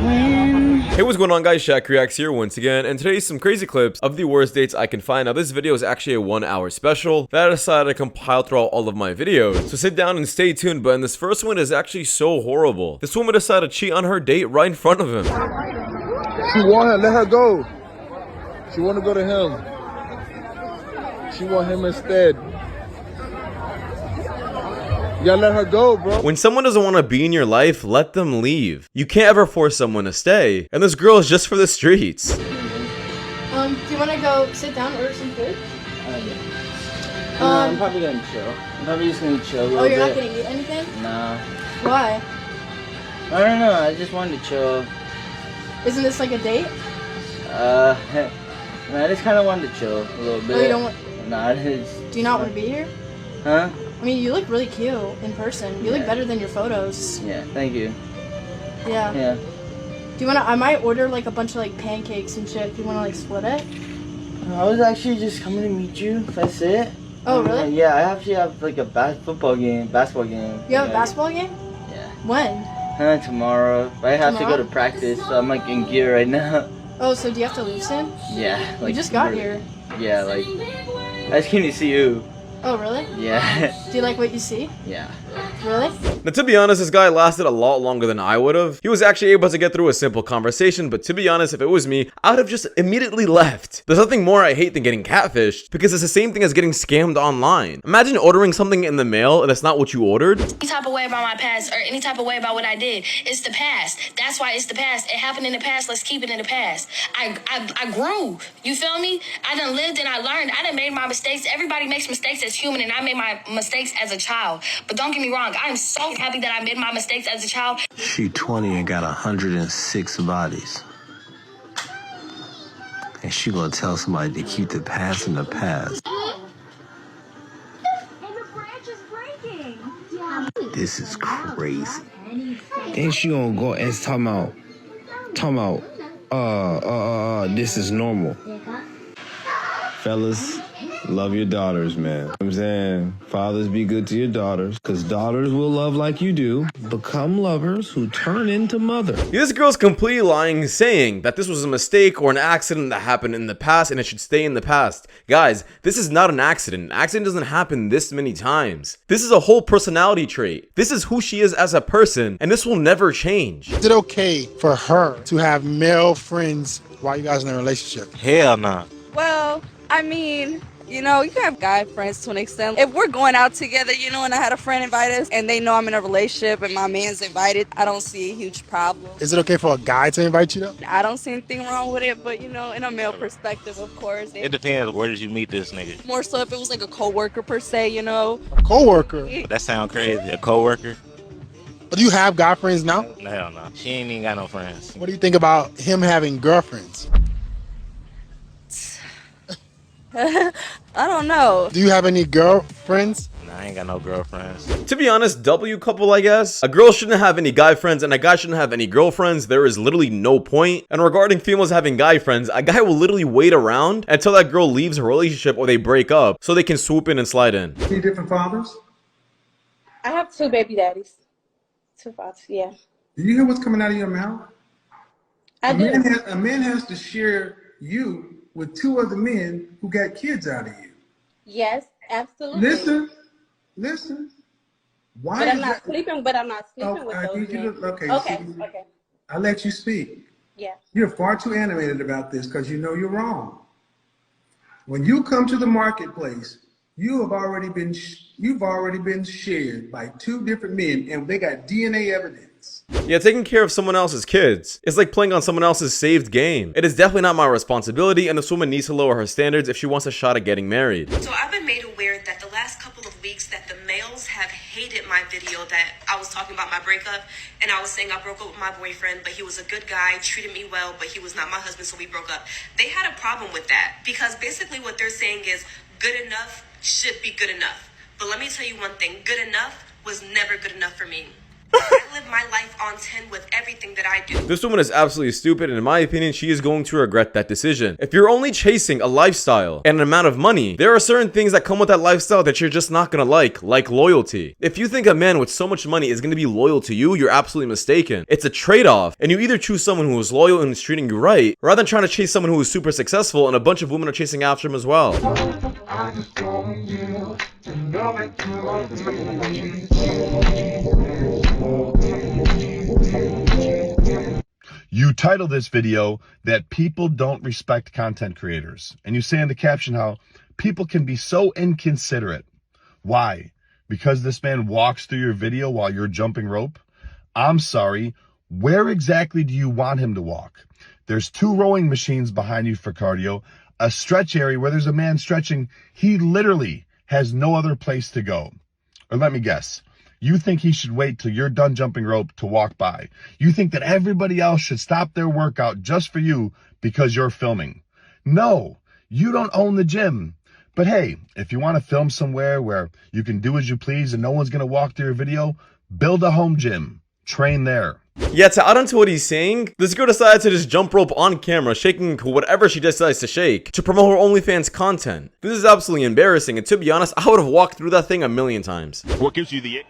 Hey, what's going on, guys? Shak-Reacts here once again, and today's some crazy clips of the worst dates I can find. Now, this video is actually a 1-hour special that I decided to compile throughout all of my videos, so sit down and stay tuned. But in this first one is actually so horrible. This woman decided to cheat on her date right in front of him. She want her, let her go. She want to go to him. She want him instead. You gotta let her go, bro. When someone doesn't want to be in your life, let them leave. You can't ever force someone to stay. And this girl is just for the streets. Do you want to go sit down, order some food? I'm probably gonna chill. I'm probably just gonna chill a little bit. Oh, you're not gonna eat anything? Nah. Why? I don't know. I just wanted to chill. Isn't this like a date? I just kind of wanted to chill a little bit. Oh, you don't want... Nah, it is. Do you not want to be here? Huh? I mean, you look really cute in person. You look better than your photos. Yeah, thank you. Yeah. Yeah. Do you wanna? I might order like a bunch of like pancakes and shit. Do you wanna like split it? I was actually just coming to meet you. That's it. Oh, really? Yeah, I actually have like a basketball game. You have a basketball game? Yeah. When? Tomorrow. I have to go to practice, so I'm like in gear right now. Oh, so do you have to leave soon? Yeah. Like, you just got here. Yeah, like I just came to see you. Oh, really? Yeah. Do you like what you see? Yeah. Really? Now, to be honest, this guy lasted a lot longer than I would have. He was actually able to get through a simple conversation, but to be honest, if it was me, I would have just immediately left. There's nothing more I hate than getting catfished, because it's the same thing as getting scammed online. Imagine ordering something in the mail and it's not what you ordered. Any type of way about my past or any type of way about what I did. It's the past. That's why it's the past. It happened in the past. Let's keep it in the past. I grew. You feel me? I done lived and I learned. I done made my mistakes. Everybody makes mistakes as human, and I made my mistakes as a child. But don't get me wrong. I'm so happy that I made my mistakes as a child. She 20 and got 106 bodies. And she gonna tell somebody to keep the past in the past. And the branch is breaking. This is crazy. Then she gonna go and talking about, this is normal. Fellas, love your daughters, man. You know what I'm saying? Fathers, be good to your daughters, because daughters will love like you do. Become lovers who turn into mother. This girl's completely lying, saying that this was a mistake or an accident that happened in the past and it should stay in the past. Guys, this is not an accident. An accident doesn't happen this many times. This is a whole personality trait. This is who she is as a person, and this will never change. Is it okay for her to have male friends while you guys are in a relationship? Hell no. Well, I mean, you know, you can have guy friends to an extent. If we're going out together, you know, and I had a friend invite us and they know I'm in a relationship and my man's invited, I don't see a huge problem. Is it okay for a guy to invite you though? I don't see anything wrong with it, but you know, in a male perspective, of course. It depends. Where did you meet this nigga? More so if it was like a coworker per se, you know. A coworker? That sound crazy. A coworker? But do you have guy friends now? Hell no. She ain't even got no friends. What do you think about him having girlfriends? I don't know. Do you have any girlfriends? Nah, I ain't got no girlfriends. To be honest, W couple, I guess. A girl shouldn't have any guy friends and a guy shouldn't have any girlfriends. There is literally no point. And regarding females having guy friends, a guy will literally wait around until that girl leaves her relationship or they break up so they can swoop in and slide in. 3 different fathers? I have 2 baby daddies. 2 fathers, yeah. Do you hear what's coming out of your mouth? I do. A man has to share you with 2 other men who got kids out of you. Yes, absolutely. Listen. Why? But I'm not sleeping with those men. Okay. I let you speak. Yeah. You're far too animated about this because you know you're wrong. When you come to the marketplace, you've already been shared by 2 different men, and they got DNA evidence. Yeah, taking care of someone else's kids is like playing on someone else's saved game. It is definitely not my responsibility, and this woman needs to lower her standards if she wants a shot at getting married. So I've been made aware that the last couple of weeks that the males have hated my video that I was talking about my breakup, and I was saying I broke up with my boyfriend, but he was a good guy, treated me well, but he was not my husband, so we broke up. They had a problem with that because basically what they're saying is good enough should be good enough. But let me tell you one thing, good enough was never good enough for me. I live my life on 10 with everything that I do. This woman is absolutely stupid, and in my opinion, she is going to regret that decision. If you're only chasing a lifestyle and an amount of money, there are certain things that come with that lifestyle that you're just not gonna like loyalty. If you think a man with so much money is gonna be loyal to you, you're absolutely mistaken. It's a trade-off, and you either choose someone who is loyal and is treating you right, rather than trying to chase someone who is super successful, and a bunch of women are chasing after him as well. You title this video that people don't respect content creators. And you say in the caption how people can be so inconsiderate. Why? Because this man walks through your video while you're jumping rope? I'm sorry, where exactly do you want him to walk? There's 2 rowing machines behind you for cardio, a stretch area where there's a man stretching. He literally has no other place to go. Or let me guess. You think he should wait till you're done jumping rope to walk by. You think that everybody else should stop their workout just for you because you're filming. No, you don't own the gym. But hey, if you want to film somewhere where you can do as you please and no one's going to walk through your video, build a home gym. Train there. Yeah, to add on to what he's saying, this girl decided to just jump rope on camera, shaking whatever she decides to shake, to promote her OnlyFans content. This is absolutely embarrassing, and to be honest, I would have walked through that thing a million times. What gives you the ick?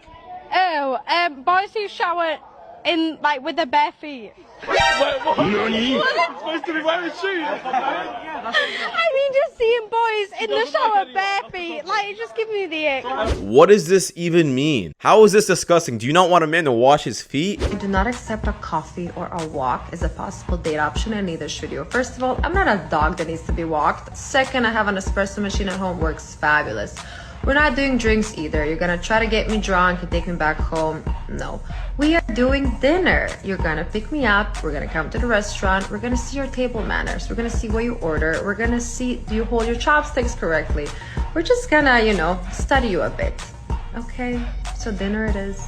Oh, boys who shower in, like, with their bare feet. Nani? What? Supposed to be wearing shoes. I mean, just seeing boys in the shower bare feet, like, it just gives me the ick. What does this even mean? How is this disgusting? Do you not want a man to wash his feet? I do not accept a coffee or a walk as a possible date option, and neither should you. First of all, I'm not a dog that needs to be walked. Second, I have an espresso machine at home, works fabulous. We're not doing drinks either. You're gonna try to get me drunk and take me back home. No. We are doing dinner. You're gonna pick me up. We're gonna come to the restaurant. We're gonna see your table manners. We're gonna see what you order. We're gonna see, do you hold your chopsticks correctly? We're just gonna, you know, study you a bit. Okay, so dinner it is.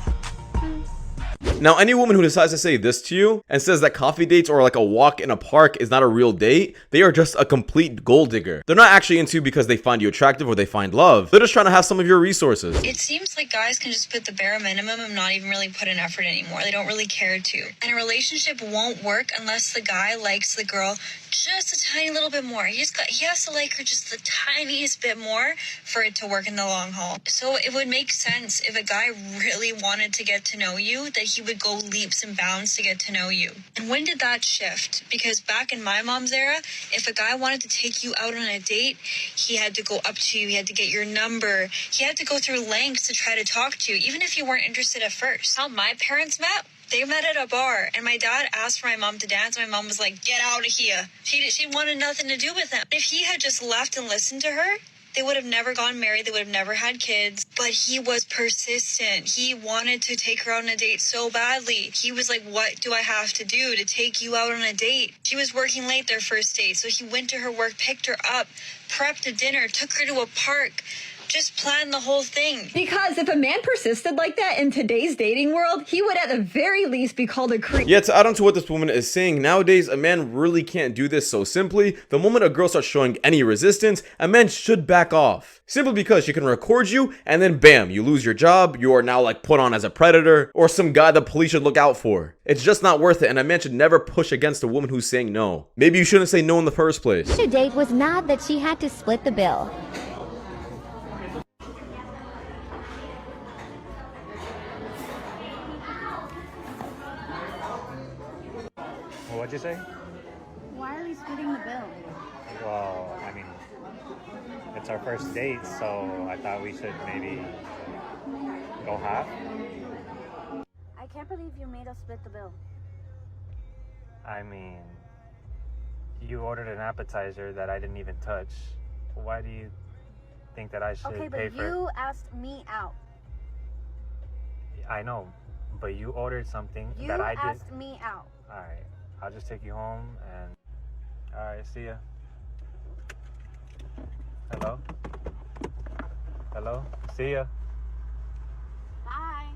Now, any woman who decides to say this to you and says that coffee dates or like a walk in a park is not a real date, they are just a complete gold digger. They're not actually into you because they find you attractive or they find love. They're just trying to have some of your resources. It seems like guys can just put the bare minimum and not even really put in effort anymore. They don't really care to. And a relationship won't work unless the guy likes the girl just a tiny little bit more. He has to like her just the tiniest bit more for it to work in the long haul. So it would make sense if a guy really wanted to get to know you, that he would go leaps and bounds to get to know you. And when did that shift? Because back in my mom's era, if a guy wanted to take you out on a date, he had to go up to you, he had to get your number, he had to go through lengths to try to talk to you, even if you weren't interested at first. How my parents met? They met at a bar, and my dad asked for my mom to dance. My mom was like, "Get out of here." She wanted nothing to do with him. If he had just left and listened to her, they would have never gotten married. They would have never had kids. But he was persistent. He wanted to take her out on a date so badly. He was like, "What do I have to do to take you out on a date?" She was working late their first date, so he went to her work, picked her up, prepped a dinner, took her to a park. Just plan the whole thing. Because if a man persisted like that in today's dating world, he would at the very least be called a creep. Yeah, to add on to what this woman is saying, nowadays a man really can't do this so simply. The moment a girl starts showing any resistance, a man should back off. Simply because she can record you and then bam, you lose your job, you are now like put on as a predator or some guy the police should look out for. It's just not worth it, and a man should never push against a woman who's saying no. Maybe you shouldn't say no in the first place. The date was not that she had to split the bill. What'd you say? Why are we splitting the bill? Well, I mean, it's our first date, so I thought we should maybe go half. I can't believe you made us split the bill. I mean, you ordered an appetizer that I didn't even touch. Why do you think that I should Okay, pay but for it? you asked me out. I know, but you ordered something You that I did. asked me out. Alright, I'll just take you home and... Alright, see ya. Hello? Hello? See ya. Bye.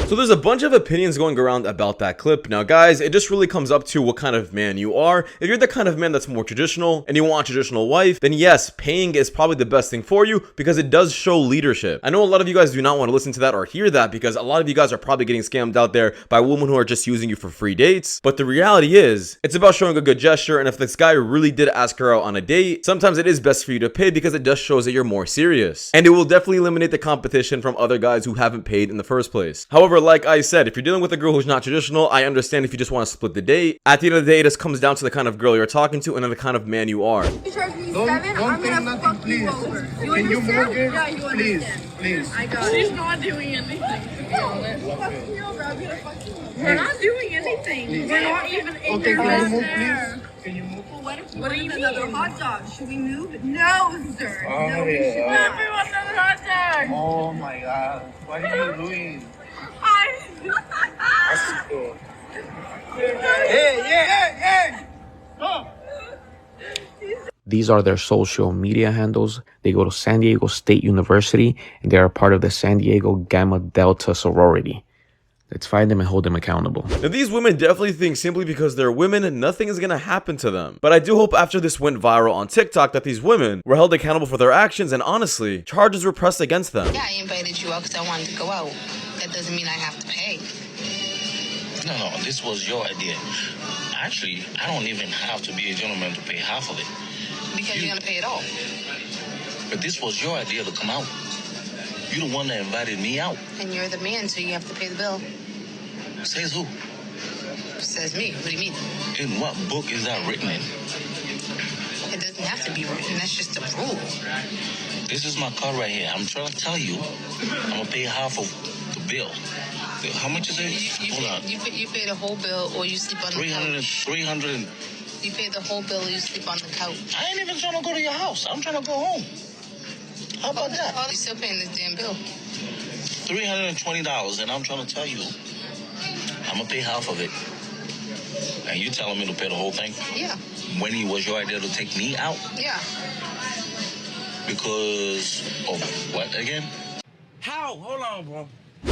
So there's a bunch of opinions going around about that clip. Now guys, it just really comes up to what kind of man you are. If you're the kind of man that's more traditional and you want a traditional wife, then yes, paying is probably the best thing for you because it does show leadership. I know a lot of you guys do not want to listen to that or hear that because a lot of you guys are probably getting scammed out there by women who are just using you for free dates. But the reality is, it's about showing a good gesture, and if this guy really did ask her out on a date, sometimes it is best for you to pay because it just shows that you're more serious. And it will definitely eliminate the competition from other guys who haven't paid in the first place. However, like I said, if you're dealing with a girl who's not traditional, I understand if you just want to split the date. At the end of the day, it just comes down to the kind of girl you're talking to and then the kind of man you are. Don't say nothing, please. Can you move it? Yeah, you please, understand. please. I got She's not doing anything, to be honest. We're not doing anything. We're not even in Okay, your can you move, there. please? Can you move? Well, what do you mean? Another hot dog? Should we move? No, sir. Oh, no, we should not. Everyone another hot dog. Oh my God. What are you doing? Hey. Go. These are their social media handles. They go to San Diego State University, and they are part of the San Diego Gamma Delta sorority. Let's find them and hold them accountable. Now these women definitely think simply because they're women, nothing is gonna happen to them. But I do hope after this went viral on TikTok that these women were held accountable for their actions and honestly, charges were pressed against them. Yeah, I invited you out because I wanted to go out. That doesn't mean I have to pay. No, this was your idea. Actually, I don't even have to be a gentleman to pay half of it. Because you're going to pay it all. But this was your idea to come out. You're the one that invited me out. And you're the man, so you have to pay the bill. Says who? Says me. What do you mean? In what book is that written in? It doesn't have to be written. That's just a rule. This is my card right here. I'm trying to tell you, I'm going to pay half of the bill. How much is it? Hold on. You pay the whole bill or you sleep on the couch. 300. You pay the whole bill or you sleep on the couch. I ain't even trying to go to your house. I'm trying to go home. How about that? Oh, you're still paying this damn bill. $320, and I'm trying to tell you, I'm going to pay half of it. And you telling me to pay the whole thing? Yeah. When it was your idea to take me out? Yeah. Because of what again? How? Hold on, bro.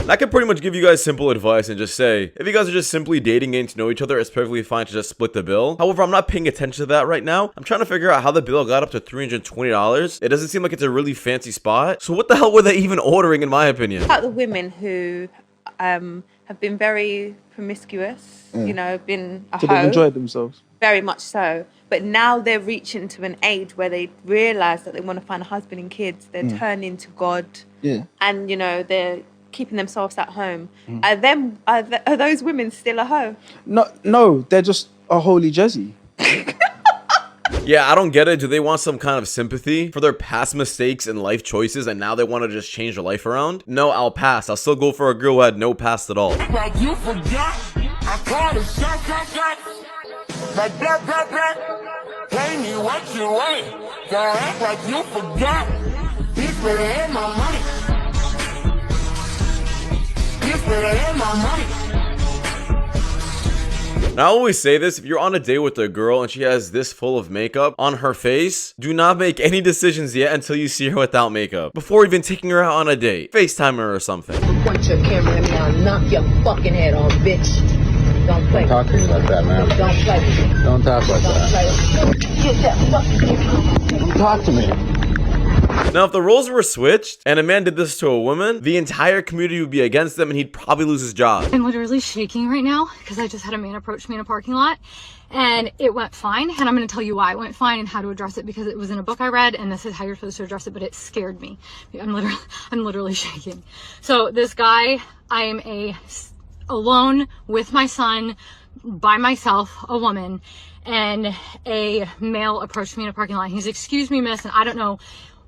I can pretty much give you guys simple advice and just say, if you guys are just simply dating, getting to know each other, it's perfectly fine to just split the bill. However, I'm not paying attention to that right now. I'm trying to figure out how the bill got up to $320. It doesn't seem like it's a really fancy spot. So what the hell were they even ordering, in my opinion? About the women who have been very promiscuous, you know, been a hoe. They've enjoyed themselves. Very much so. But now they're reaching to an age where they realize that they want to find a husband and kids. They're turning to God. Yeah. And, you know, they're keeping themselves at home. Are those women still a hoe? No, they're just a holy Jezzy. Yeah, I don't get it. Do they want some kind of sympathy for their past mistakes and life choices and now they want to just change their life around? No, I'll pass. I'll still go for a girl who had no past at all. Like you forgot, I called a shot. Like that. Pay me what you want. Don't act like you forgot. Bitch better have my money. Bitch better have my money. Now, I always say this, if you're on a date with a girl and she has this full of makeup on her face, do not make any decisions yet until you see her without makeup. Before even taking her out on a date. FaceTime her or something. Point your camera at me, I'll knock your fucking head off, bitch. Don't play. Don't talk to me like that, man. Don't play. Don't talk like that. Get that fucking Don't talk to me. Now, if the roles were switched and a man did this to a woman, the entire community would be against them and he'd probably lose his job. I'm literally shaking right now because I just had a man approach me in a parking lot and it went fine. And I'm going to tell you why it went fine and how to address it, because it was in a book I read and this is how you're supposed to address it, but it scared me. I'm literally shaking. So this guy, I am alone with my son, by myself, a woman, and a male approached me in a parking lot. He's, "Excuse me, miss," and I don't know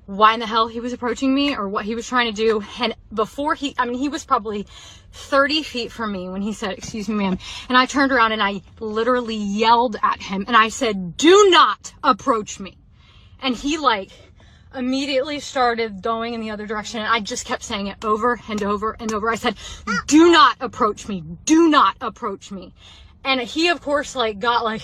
why in the hell he was approaching me or what he was trying to do. And before he was probably 30 feet from me when he said, "Excuse me, ma'am." And I turned around and I literally yelled at him and I said, "Do not approach me." And he immediately started going in the other direction. And I just kept saying it over and over and over. I said, "Do not approach me. Do not approach me." And he, of course, got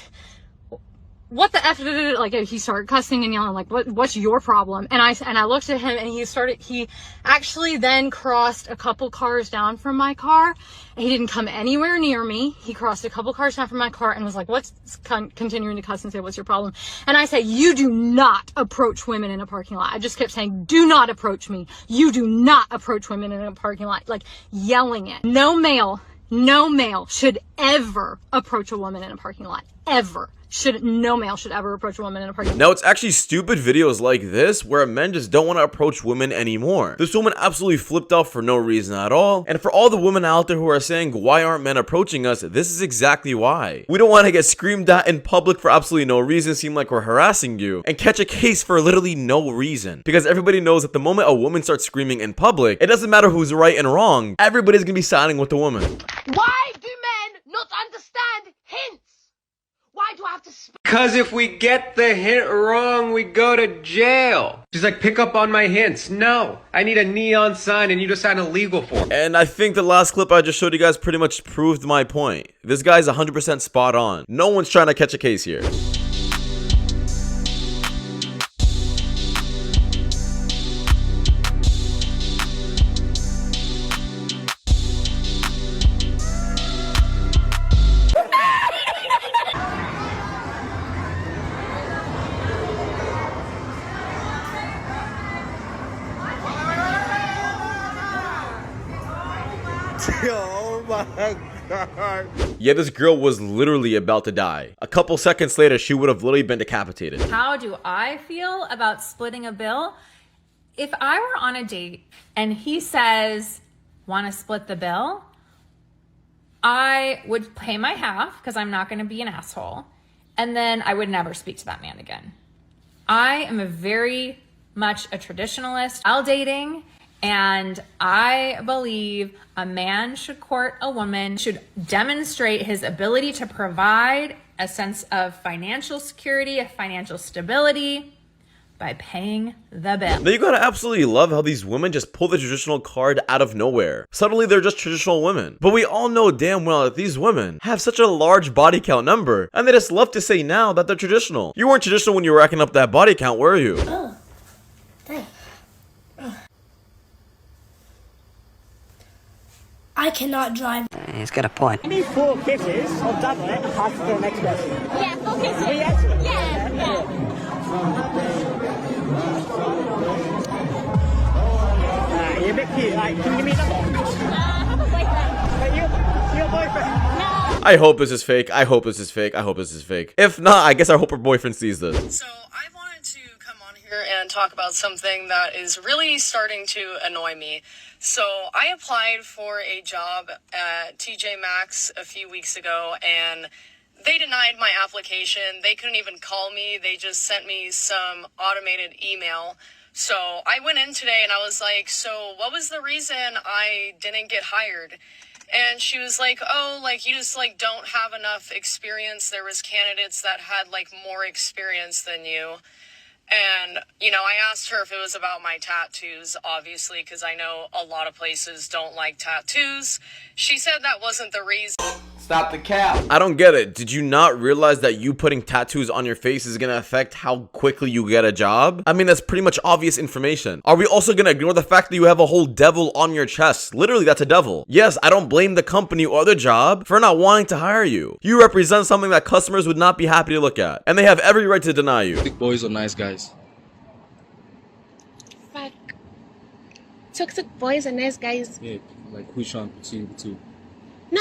what the F, like he started cussing and yelling, like, what's your problem? And I looked at him and he actually then crossed a couple cars down from my car. He didn't come anywhere near me. He crossed a couple cars down from my car and was like, continuing to cuss and say, what's your problem? And I said, you do not approach women in a parking lot. I just kept saying, do not approach me. You do not approach women in a parking lot, like yelling it. No male should ever approach a woman in a parking lot, ever. No male should ever approach a woman in a parking lot. Now, it's actually stupid videos like this where men just don't want to approach women anymore. This woman absolutely flipped off for no reason at all. And for all the women out there who are saying, why aren't men approaching us? This is exactly why. We don't want to get screamed at in public for absolutely no reason, seem like we're harassing you, and catch a case for literally no reason. Because everybody knows that the moment a woman starts screaming in public, it doesn't matter who's right and wrong, everybody's gonna be siding with the woman. Why do men not understand hints? Why do I have to Because if we get the hint wrong, we go to jail. She's like, pick up on my hints. No, I need a neon sign and you just sign a legal form. And I think the last clip I just showed you guys pretty much proved my point. This guy's 100% spot on. No one's trying to catch a case here. Oh my God. Yeah, this girl was literally about to die. A couple seconds later, she would have literally been decapitated. How do I feel about splitting a bill? If I were on a date and he says, want to split the bill? I would pay my half because I'm not going to be an asshole. And then I would never speak to that man again. I am a very much a traditionalist. While dating, and I believe a man should court a woman, should demonstrate his ability to provide a sense of financial security, of financial stability by paying the bill. Now you gotta absolutely love how these women just pull the traditional card out of nowhere. Suddenly they're just traditional women. But we all know damn well that these women have such a large body count number, and they just love to say now that they're traditional. You weren't traditional when you were racking up that body count, were you? Oh, dang. I cannot drive. He's got a point. I need 4 kisses of double it and pass it to the next person. Yeah, 4 kisses. Yes? Yeah. You're a bit cute. Like, can you give me a number? I have a boyfriend. Your boyfriend? No. I hope this is fake. I hope this is fake. I hope this is fake. If not, I guess I hope her boyfriend sees this. So I wanted to come on here and talk about something that is really starting to annoy me. So I applied for a job at TJ Maxx a few weeks ago and they denied my application. They couldn't even call me. They just sent me some automated email. So I went in today and I was like, so what was the reason I didn't get hired? And she was like, oh, like you just like don't have enough experience. There was candidates that had like more experience than you. And, you know, I asked her if it was about my tattoos, obviously, because I know a lot of places don't like tattoos. She said that wasn't the reason. Stop the cap. I don't get it. Did you not realize that you putting tattoos on your face is gonna affect how quickly you get a job? I mean, that's pretty much obvious information. Are we also gonna ignore the fact that you have a whole devil on your chest? Literally, that's a devil. Yes, I don't blame the company or the job for not wanting to hire you. You represent something that customers would not be happy to look at, and they have every right to deny you. Big boys are nice guys. Fuck. Toxic boys are nice guys. Yeah, like which one between the two? Nah,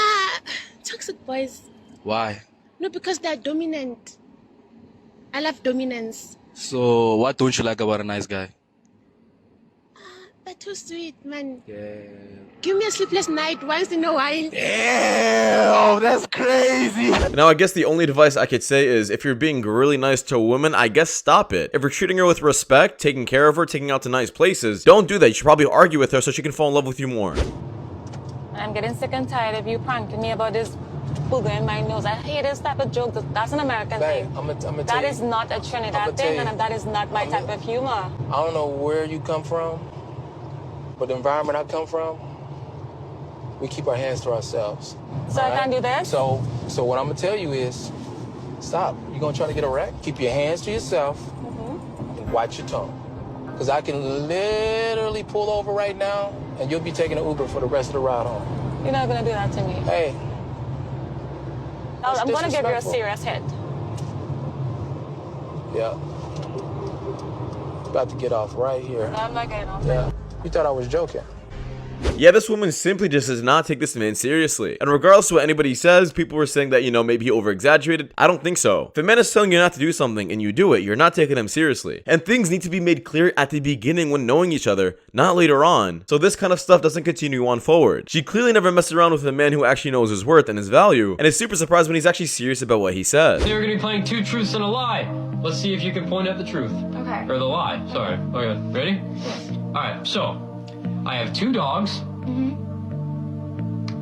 toxic boys. Why? No, because they're dominant. I love dominance. So what don't you like about a nice guy? They're too sweet, man. Yeah. Give me a sleepless night once in a while. Damn, that's crazy. Now, I guess the only advice I could say is if you're being really nice to a woman, I guess stop it. If you're treating her with respect, taking care of her, taking her out to nice places, don't do that. You should probably argue with her so she can fall in love with you more. I'm getting sick and tired of you pranking me about this booger in my nose. I hate this type of joke. That's an American thing. That is not a Trinidad thing, and that is not my type of humor. I don't know where you come from, but the environment I come from, we keep our hands to ourselves. So I can't do this? So what I'm gonna tell you is, Stop. You gonna try to get a wreck? Keep your hands to yourself and watch your tone. Because I can literally pull over right now and you'll be taking an Uber for the rest of the ride home. You're not gonna do that to me. Hey. I'm gonna give you a serious hit. Yeah. About to get off right here. No, I'm not getting off. Yeah. You thought I was joking. Yeah, this woman simply just does not take this man seriously. And regardless of what anybody says, people were saying that, you know, maybe he over-exaggerated. I don't think so. If a man is telling you not to do something and you do it, you're not taking him seriously. And things need to be made clear at the beginning when knowing each other, not later on. So this kind of stuff doesn't continue on forward. She clearly never messed around with a man who actually knows his worth and his value, and is super surprised when he's actually serious about what he says. You're gonna be playing 2 truths and a lie. Let's see if you can point out the truth. Okay. Or the lie, sorry. Okay, ready? Yes. Alright, so, I have 2 dogs. Mm-hmm.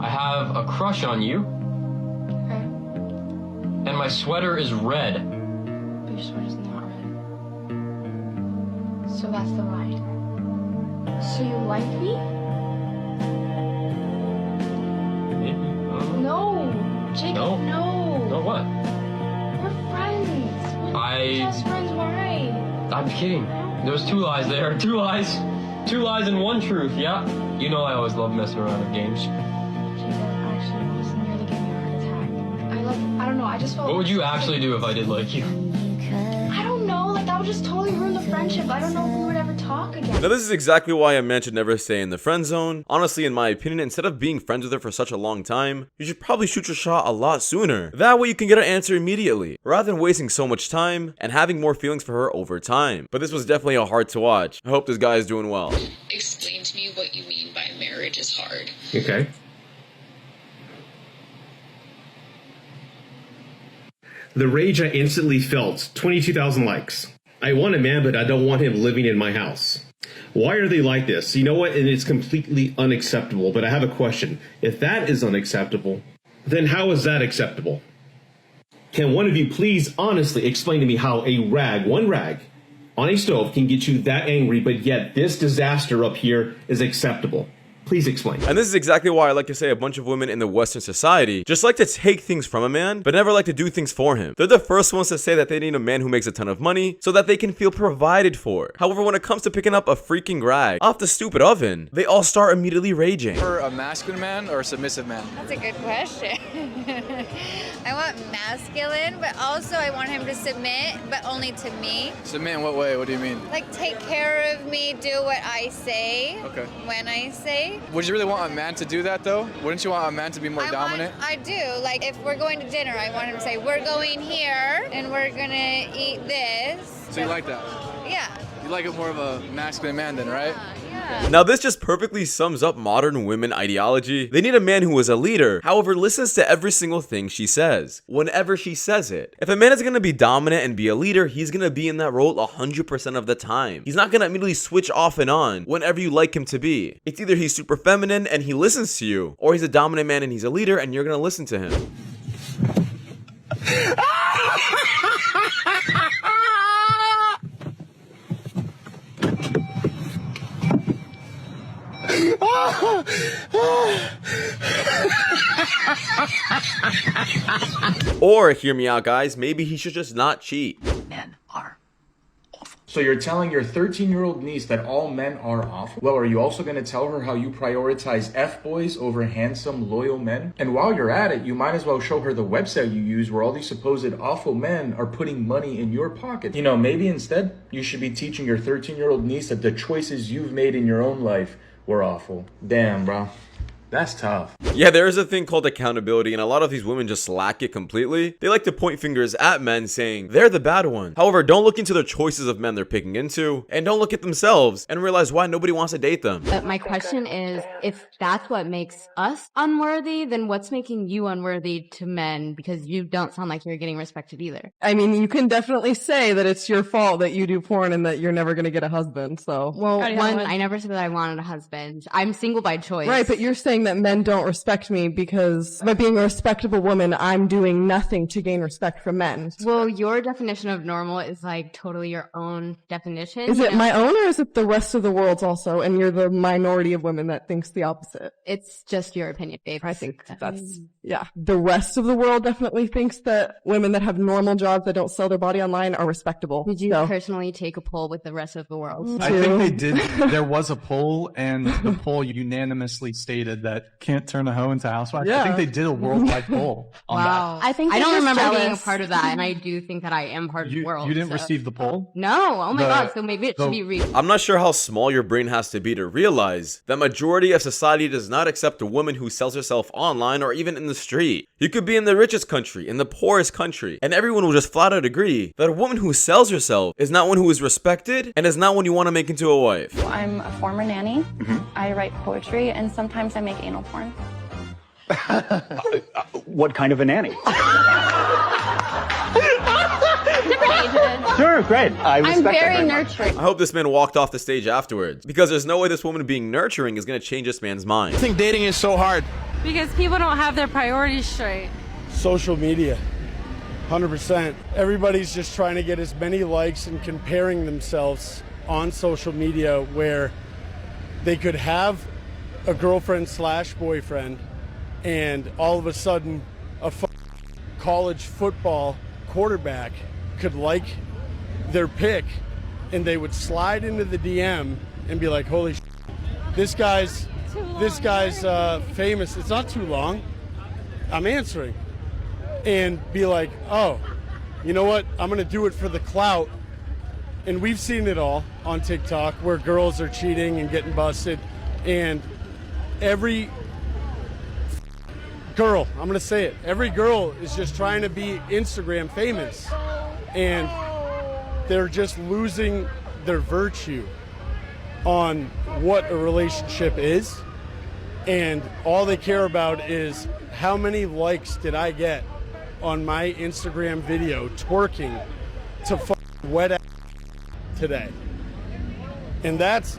I have a crush on you. Okay. And my sweater is red. But your sweater's not red. So that's the lie. So you like me? Maybe. No! Jacob, No? no! No what? We're friends. We're just friends, why? I'm kidding. There's 2 lies there. 2 lies. 2 lies and 1 truth, yeah? You know I always love messing around with games. Actually, this nearly gave me a heart attack. I don't know, I just felt... What would you actually do if I did like you? I don't know, like that would just totally ruin the friendship. I don't know if we would ever talk again. Now this is exactly why a man should never stay in the friend zone. Honestly, in my opinion, instead of being friends with her for such a long time, you should probably shoot your shot a lot sooner. That way you can get an answer immediately, rather than wasting so much time and having more feelings for her over time. But this was definitely a hard to watch. I hope this guy is doing well. Explain to me what you mean by marriage is hard. Okay. The rage I instantly felt, 22,000 likes. I want a man, but I don't want him living in my house. Why are they like this? You know what? And it's completely unacceptable, but I have a question. If that is unacceptable, then how is that acceptable? Can one of you please honestly explain to me how a rag, one rag, on a stove can get you that angry, but yet this disaster up here is acceptable? Please explain. And this is exactly why I like to say a bunch of women in the Western society just like to take things from a man, but never like to do things for him. They're the first ones to say that they need a man who makes a ton of money so that they can feel provided for. However, when it comes to picking up a freaking rag off the stupid oven, they all start immediately raging. For a masculine man or a submissive man? That's a good question. I want masculine, but also I want him to submit, but only to me. Submit in what way? What do you mean? Like take care of me, do what I say, Okay. when I say. Would you really want a man to do that though? Wouldn't you want a man to be more dominant? I do. Like if we're going to dinner, I want him to say, we're going here and we're gonna eat this. So you like that? Yeah. You like it more of a masculine man then, right? Now this just perfectly sums up modern women ideology. They need a man who is a leader, however listens to every single thing she says, whenever she says it. If a man is going to be dominant and be a leader, he's going to be in that role 100% of the time. He's not going to immediately switch off and on whenever you like him to be. It's either he's super feminine and he listens to you, or he's a dominant man and he's a leader and you're going to listen to him. Or, hear me out guys, maybe he should just not cheat. Men are awful. So you're telling your 13-year-old niece that all men are awful? Well, are you also going to tell her how you prioritize F-boys over handsome, loyal men? And while you're at it, you might as well show her the website you use where all these supposed awful men are putting money in your pocket. You know, maybe instead, you should be teaching your 13-year-old niece that the choices you've made in your own life were awful. Damn, bro. That's tough. Yeah, there is a thing called accountability, and a lot of these women just lack it completely. They like to point fingers at men saying they're the bad one. However, don't look into the choices of men they're picking into, and don't look at themselves and realize why nobody wants to date them. But my question is, if that's what makes us unworthy, then what's making you unworthy to men? Because you don't sound like you're getting respected either. I mean, you can definitely say that it's your fault that you do porn and that you're never going to get a husband, so. Well, one, I never said that I wanted a husband. I'm single by choice. Right, but you're saying saying that men don't respect me because by being a respectable woman, I'm doing nothing to gain respect from men. Well, your definition of normal is like totally your own definition. Is it my own or is it the rest of the world's also? And you're the minority of women that thinks the opposite. It's just your opinion, babe. I think that's, yeah. The rest of the world definitely thinks that women that have normal jobs that don't sell their body online are respectable. Did you personally take a poll with the rest of the world? I think they did. There was a poll, and the poll unanimously stated that can't turn a hoe into a housewife. Yeah. I think they did a worldwide poll on Wow. that. I think I don't remember being a part of that, and I do think that I am part of the world. You didn't so. receive the poll? No. Oh my God. So maybe it should be read. I'm not sure how small your brain has to be to realize that majority of society does not accept a woman who sells herself online or even in the street. You could be in the richest country, in the poorest country, and everyone will just flat out agree that a woman who sells herself is not one who is respected and is not one you want to make into a wife. I'm a former nanny. I write poetry, and sometimes I make anal porn. What kind of a nanny? Sure, great. I'm very nurturing. I hope this man walked off the stage afterwards, because there's no way this woman being nurturing is going to change this man's mind. I think dating is so hard. Because people don't have their priorities straight. Social media, 100%. Everybody's just trying to get as many likes and comparing themselves on social media where they could have a girlfriend / boyfriend and all of a sudden a college football quarterback could like their pick and they would slide into the DM and be like, holy shit, this guy's famous. It's not too long. I'm answering. And be like, oh, you know what? I'm going to do it for the clout. And we've seen it all on TikTok where girls are cheating and getting busted. And every girl, I'm going to say it, every girl is just trying to be Instagram famous. And they're just losing their virtue on what a relationship is. And all they care about is how many likes did I get on my Instagram video twerking to wet ass today. And that's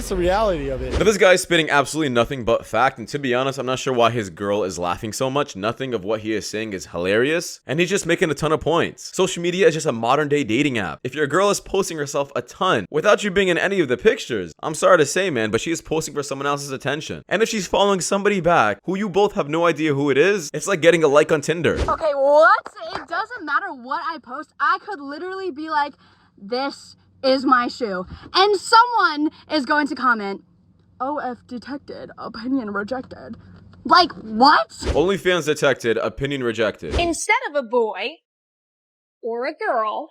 the reality of it. Now this guy is spitting absolutely nothing but fact, and to be honest, I'm not sure why his girl is laughing so much. Nothing of what he is saying is hilarious, and he's just making a ton of points. Social media is just a modern day dating app. If your girl is posting herself a ton without you being in any of the pictures, I'm sorry to say, man, but she is posting for someone else's attention. And if she's following somebody back who you both have no idea who it is, it's like getting a like on Tinder. Okay, what? It doesn't matter what I post. I could literally be like, this is my shoe. And someone is going to comment, OF detected, opinion rejected. Like, what? OnlyFans detected, opinion rejected. Instead of a boy or a girl,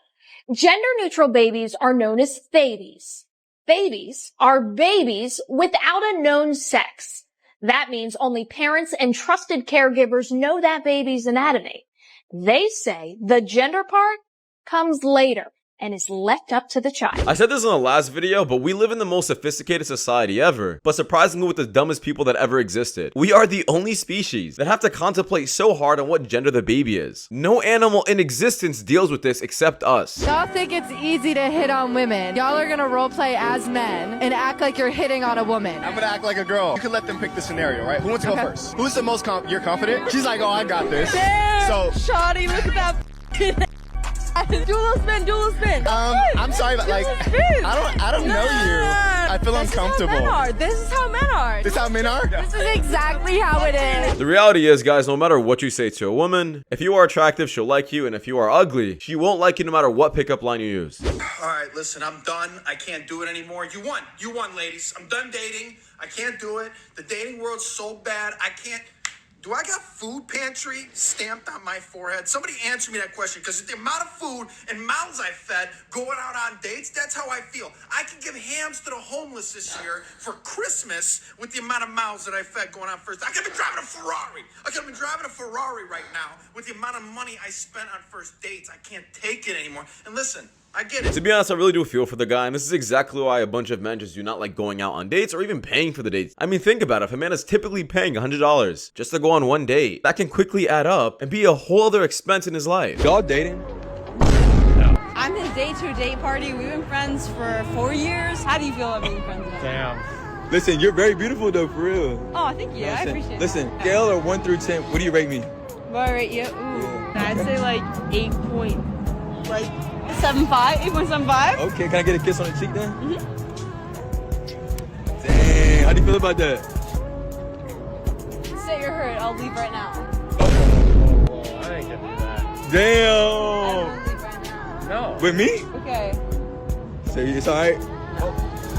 gender-neutral babies are known as babies. Babies are babies without a known sex. That means only parents and trusted caregivers know that baby's anatomy. They say the gender part comes later and is left up to the child. I said this in the last video, but we live in the most sophisticated society ever, but surprisingly with the dumbest people that ever existed. We are the only species that have to contemplate so hard on what gender the baby is. No animal in existence deals with this except us. Y'all think it's easy to hit on women. Y'all are gonna roleplay as men and act like you're hitting on a woman. I'm gonna act like a girl. You can let them pick the scenario, right? Who wants to go first? Who's the most you're confident? She's like, oh, I got this. Damn, So, Shawty, look at that. Dual spin. I'm sorry, but like, I don't know you. I feel uncomfortable. This is how men are. This is how men are? This is exactly how it is. The reality is, guys, no matter what you say to a woman, if you are attractive, she'll like you, and if you are ugly, she won't like you no matter what pickup line you use. All right, listen, I'm done. I can't do it anymore. You won, ladies. I'm done dating. I can't do it. The dating world's so bad. I can't. Do I got food pantry stamped on my forehead? Somebody answer me that question, because the amount of food and mouths I fed going out on dates, that's how I feel. I can give hams to the homeless this year for Christmas with the amount of mouths that I fed going on first. I could be driving a Ferrari. I could be driving a Ferrari right now with the amount of money I spent on first dates. I can't take it anymore. And listen, I get it. To be honest, I really do feel for the guy, and this is exactly why a bunch of men just do not like going out on dates or even paying for the dates. I mean, think about it. If a man is typically paying $100 just to go on one date, that can quickly add up and be a whole other expense in his life. Y'all dating? I'm his day-to-day party. We've been friends for 4 years. How do you feel about being friends with him? Damn. Listen, you're very beautiful though, for real. Oh, thank you. I appreciate it. Listen, scale of 1 through 10, what do you rate me? What I rate you? Ooh. I'd say like 8.75. Okay, can I get a kiss on the cheek then? Dang, how do you feel about that? Say you're hurt. I'll leave right now. I ain't gonna do that. Damn. No. With me? Okay. So it's alright?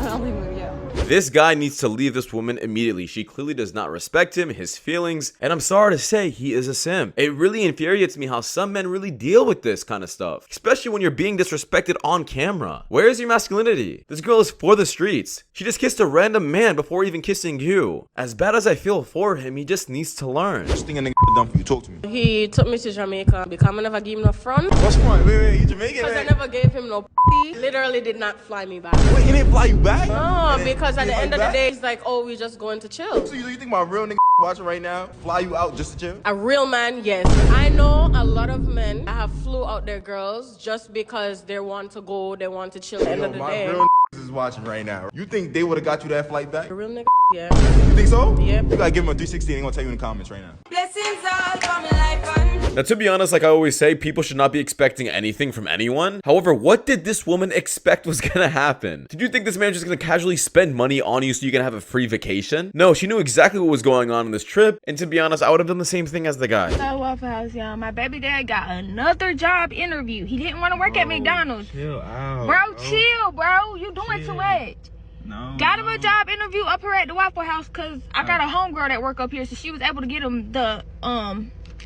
I'll leave with you. This guy needs to leave this woman immediately. She clearly does not respect him, his feelings, and I'm sorry to say he is a simp. It really infuriates me how some men really deal with this kind of stuff, especially when you're being disrespected on camera. Where is your masculinity? This girl is for the streets. She just kissed a random man before even kissing you. As bad as I feel for him, he just needs to learn. This thing a nigga done for you, talk to me. He took me to Jamaica because I never gave him no front. What's front? Wait, you Jamaican? Because I never gave him no p. Literally did not fly me back. Wait, he didn't fly you back? No, because at the end of the day, it's like, oh, we just going to chill. So you think my real nigga watching right now fly you out just to chill? A real man, yes. I know a lot of men that have flew out their girls just because they want to go, they want to chill at the end of the day. My real is watching right now. You think they would have got you that flight back? A real nigga, yeah. You think so? Yeah. You gotta give him a 360 and they're gonna tell you in the comments right now. Blessings all for my life and Now, to be honest, like I always say, people should not be expecting anything from anyone. However, what did this woman expect was gonna happen? Did you think this man was just gonna casually spend money on you so you can have a free vacation? No, she knew exactly what was going on in this trip, and to be honest, I would have done the same thing as the guy. Waffle House, y'all. My baby dad got another job interview. He didn't want to work at McDonald's. Chill out. Bro, chill, bro. You doing too much. No. Got him a job interview up here at the Waffle House because I got a homegirl that work up here, so she was able to get him the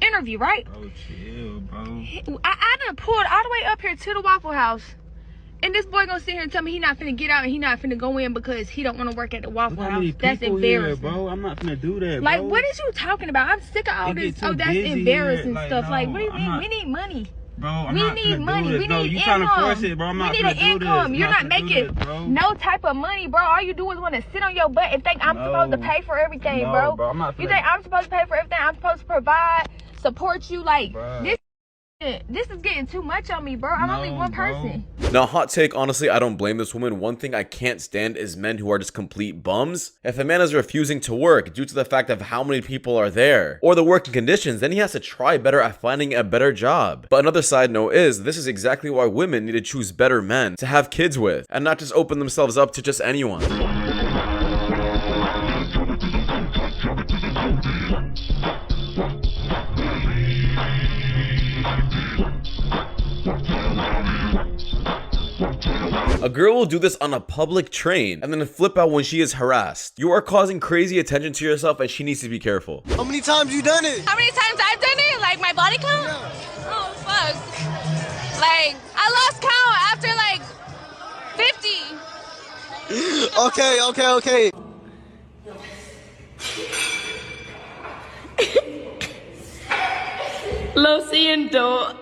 interview, right? Bro, chill, bro. I done pulled all the way up here to the Waffle House, and this boy gonna sit here and tell me he not finna get out and he not finna go in because he don't want to work at the Waffle House. That's embarrassing, bro. I'm not finna do that, like, what is you talking about? I'm sick of all this. Oh, that's embarrassing stuff. Like, what do you mean? We need money. Bro, We need money. We need trying to income. force it, bro. I'm not We need an finna do income. this. You're not I'm finna do making this, bro. no type of money, bro. All you do is want to sit on your butt and think I'm supposed to pay for everything, No, bro. I'm not You finna- think I'm supposed to pay for everything? I'm supposed to provide, support you, like Bruh. this is getting too much on me, bro. I'm only one person. Now, hot take, honestly, I don't blame this woman. One thing I can't stand is men who are just complete bums. If a man is refusing to work due to the fact of how many people are there, or the working conditions, then he has to try better at finding a better job. But another side note is, this is exactly why women need to choose better men to have kids with, and not just open themselves up to just anyone. A girl will do this on a public train and then flip out when she is harassed. You are causing crazy attention to yourself and she needs to be careful. How many times you done it? How many times I've done it? Like my body count? Oh, fuck. Like, I lost count after like 50. Okay. Lo siento.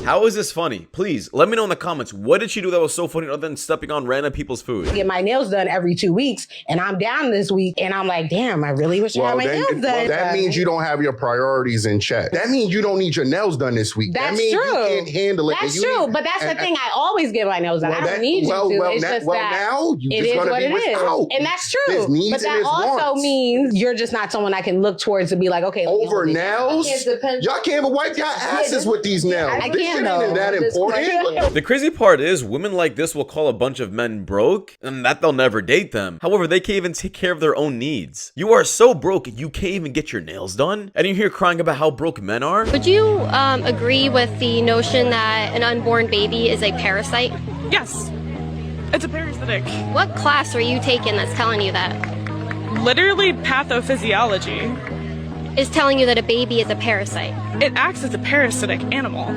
How is this funny? Please, let me know in the comments. What did she do that was so funny other than stepping on random people's food? Get my nails done every 2 weeks, and I'm down this week, and I'm like, damn, I really wish I had my nails done. Well, that means you don't have your priorities in check. That means you don't need your nails done this week. That's that means true. You can't handle it. That's true, but that's the thing. I always get my nails done. I don't need you to. It's just that now you it just is gonna what be it is, without. and that's true. There's needs But and that there's also wants. means you're just not someone I can look towards to be like, okay, let me Over hold this. nails? It depends. Y'all can't even wipe your asses with these nails. I This can, shit though. ain't that This important. The crazy part is, women like this will call a bunch of men broke, and that they'll never date them. However, they can't even take care of their own needs. You are so broke, you can't even get your nails done? And you're here crying about how broke men are? Would you agree with the notion that an unborn baby is a parasite? Yes. It's a parasitic. What class are you taking that's telling you that? Literally pathophysiology. Is telling you that a baby is a parasite. It acts as a parasitic animal.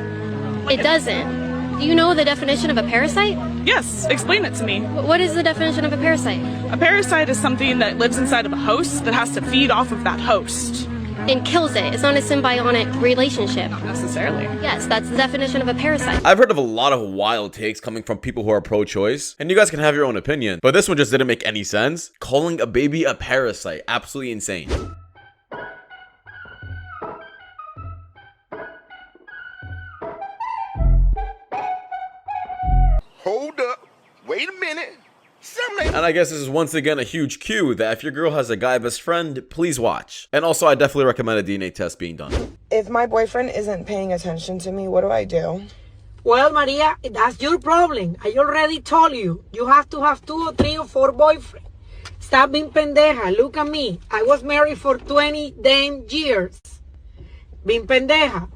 It doesn't. Do you know the definition of a parasite? Yes, explain it to me. What is the definition of a parasite? A parasite is something that lives inside of a host that has to feed off of that host. And kills it. It's not a symbiotic relationship. Not necessarily. Yes, that's the definition of a parasite. I've heard of a lot of wild takes coming from people who are pro-choice, and you guys can have your own opinion, but this one just didn't make any sense. Calling a baby a parasite, absolutely insane. Hold up. Wait a minute. And And I guess this is once again a huge cue that if your girl has a guy best friend, please watch. And also, I definitely recommend a DNA test being done. If my boyfriend isn't paying attention to me, what do I do? Well, Maria, that's your problem. I already told you. You have to have 2 or 3 or 4 boyfriends. Stop being pendeja. Look at me. I was married for 20 damn years. Being pendeja.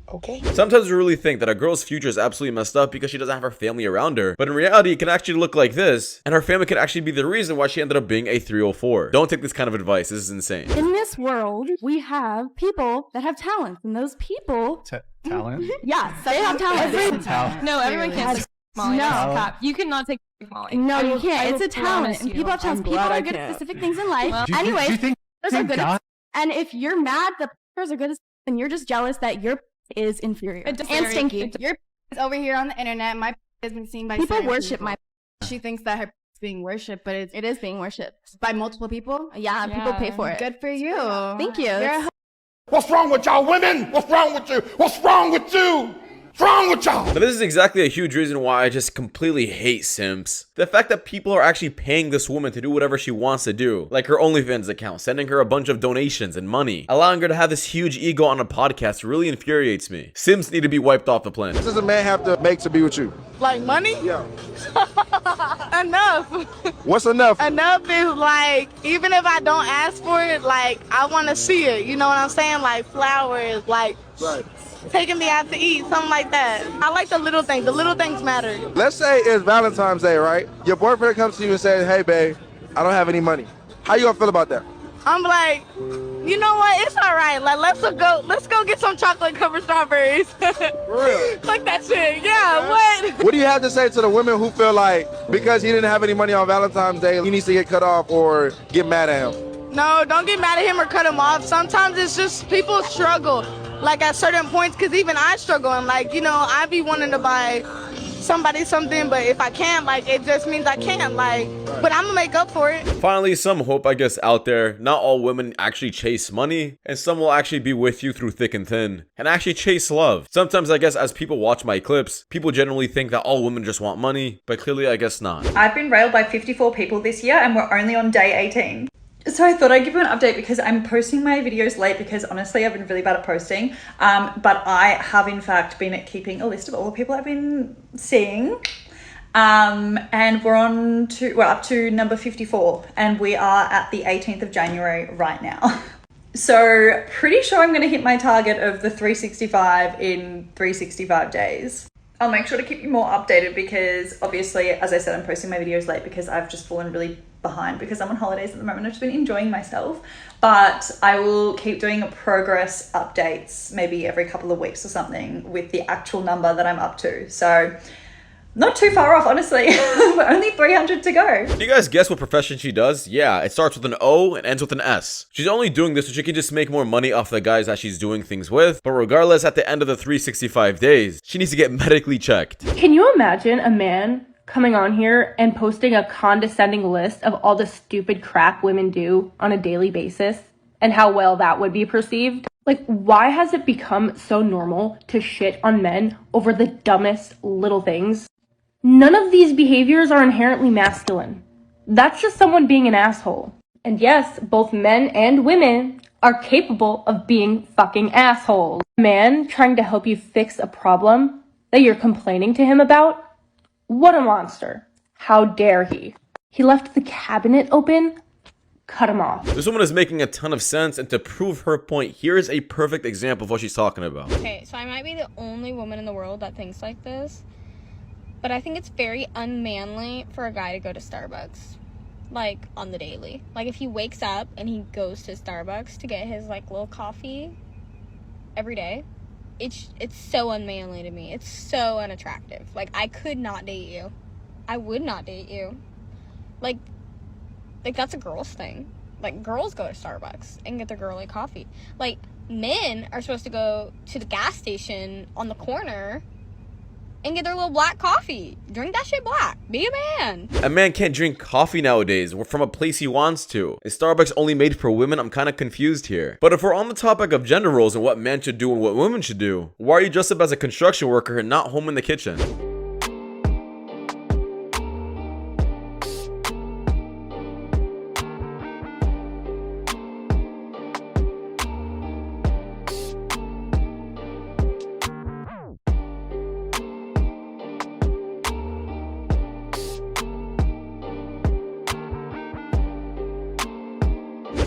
Okay. Sometimes we really think that a girl's future is absolutely messed up because she doesn't have her family around her. But in reality, it can actually look like this. And her family can actually be the reason why she ended up being a 304. Don't take this kind of advice. This is insane. In this world, we have people that have talents. And those people... Talent? Yes, they have talent. No, everyone can't take Molly. No. You cannot take Molly. No, you can't. It's a talent. And people have talents. People are good at specific things in life. Well, anyways, those are good. God- And if you're mad that others are good at, then you're just jealous that your is inferior and stinky. Your is over here on the internet. My has been seen by people worship my. She thinks that her is being worshipped, but it is being worshipped by multiple people. Yeah, people pay for it. Good for you. Thank you. What's wrong with y'all women? What's wrong with you? What's wrong with you? What's wrong with y'all? Now, this is exactly a huge reason why I just completely hate simps. The fact that people are actually paying this woman to do whatever she wants to do, like her OnlyFans account, sending her a bunch of donations and money, allowing her to have this huge ego on a podcast really infuriates me. Simps need to be wiped off the planet. What does a man have to make to be with you? Like money? Yeah. Enough. What's enough? Enough is like, even if I don't ask for it, like, I want to see it. You know what I'm saying? Like flowers, like taking me out to eat, something like that. I like the little things. The little things matter. Let's say it's Valentine's Day, right? Your boyfriend comes to you and says, hey, babe, I don't have any money. How you gonna feel about that? I'm like, you know what? It's all right. Like, let's go get some chocolate covered strawberries. For real? Like that shit. Yeah, what? What do you have to say to the women who feel like because he didn't have any money on Valentine's Day, he needs to get cut off or get mad at him? No, don't get mad at him or cut him off. Sometimes it's just people struggle, like at certain points, because even I struggle. And like, you know, I be wanting to buy somebody something, but if I can't, like, it just means I can't, like, but I'm gonna make up for it. Finally, some hope, I guess, out there. Not all women actually chase money, and some will actually be with you through thick and thin, and actually chase love. Sometimes, I guess, as people watch my clips, people generally think that all women just want money, but clearly, I guess not. I've been railed by 54 people this year, and we're only on day 18. So I thought I'd give you an update because I'm posting my videos late because honestly I've been really bad at posting, but I have in fact been keeping a list of all the people I've been seeing, and we're up to number 54 and we are at the 18th of January right now. So pretty sure I'm going to hit my target of the 365 in 365 days. I'll make sure to keep you more updated because obviously, as I said, I'm posting my videos late because I've just fallen really behind because I'm on holidays at the moment. I've just been enjoying myself, but I will keep doing progress updates maybe every couple of weeks or something with the actual number that I'm up to. So not too far off, honestly. We're only 300 to go. Can you guys guess what profession she does? Yeah, it starts with an O and ends with an S. She's only doing this so she can just make more money off the guys that she's doing things with. But regardless, at the end of the 365 days, she needs to get medically checked. Can you imagine a man coming on here and posting a condescending list of all the stupid crap women do on a daily basis and how well that would be perceived? Like, why has it become so normal to shit on men over the dumbest little things? None of these behaviors are inherently masculine. That's just someone being an asshole. And yes, both men and women are capable of being fucking assholes. A man trying to help you fix a problem that you're complaining to him about? What a monster. How dare he? He left the cabinet open? Cut him off. This woman is making a ton of sense, and to prove her point, here's a perfect example of what she's talking about. Okay, so I might be the only woman in the world that thinks like this, but I think it's very unmanly for a guy to go to Starbucks, like, on the daily. Like, if he wakes up and he goes to Starbucks to get his, like, little coffee every day, it's so unmanly to me. It's so unattractive. Like, I could not date you. I would not date you. Like, that's a girl's thing. Like, girls go to Starbucks and get their girly coffee. Like, men are supposed to go to the gas station on the corner and get their little black coffee. Drink that shit black. Be a man. A man can't drink coffee nowadays from a place he wants to. Is Starbucks only made for women? I'm kind of confused here. But if we're on the topic of gender roles and what men should do and what women should do, why are you dressed up as a construction worker and not home in the kitchen?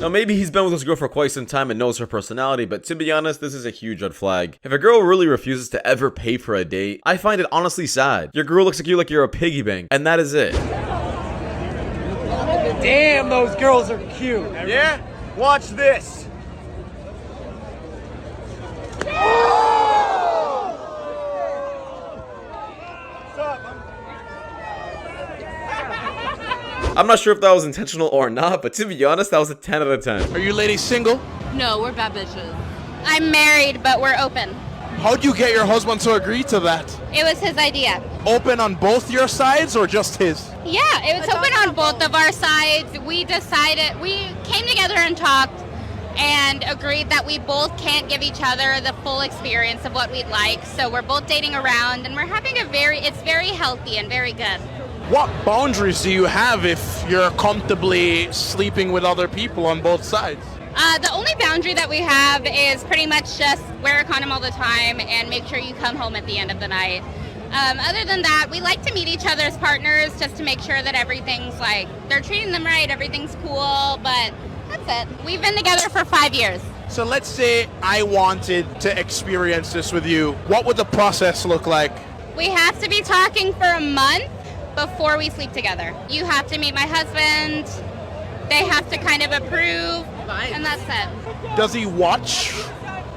Now maybe he's been with this girl for quite some time and knows her personality, but to be honest, this is a huge red flag. If a girl really refuses to ever pay for a date, I find it honestly sad. Your girl looks at you like you're a piggy bank, and that is it. Damn, those girls are cute. Yeah? Watch this. I'm not sure if that was intentional or not, but to be honest, that was a 10 out of 10. Are you ladies single? No, we're bad bitches. I'm married, but we're open. How'd you get your husband to agree to that? It was his idea. Open on both your sides or just his? Yeah, it was open on both of our sides. We decided, we came together and talked and agreed that we both can't give each other the full experience of what we'd like. So we're both dating around and we're having it's very healthy and very good. What boundaries do you have if you're comfortably sleeping with other people on both sides? The only boundary that we have is pretty much just wear a condom all the time and make sure you come home at the end of the night. Other than that, we like to meet each other's partners just to make sure that everything's like, they're treating them right, everything's cool, but that's it. We've been together for 5 years. So let's say I wanted to experience this with you. What would the process look like? We have to be talking for a month before we sleep together. You have to meet my husband, they have to kind of approve, and that's it. Does he watch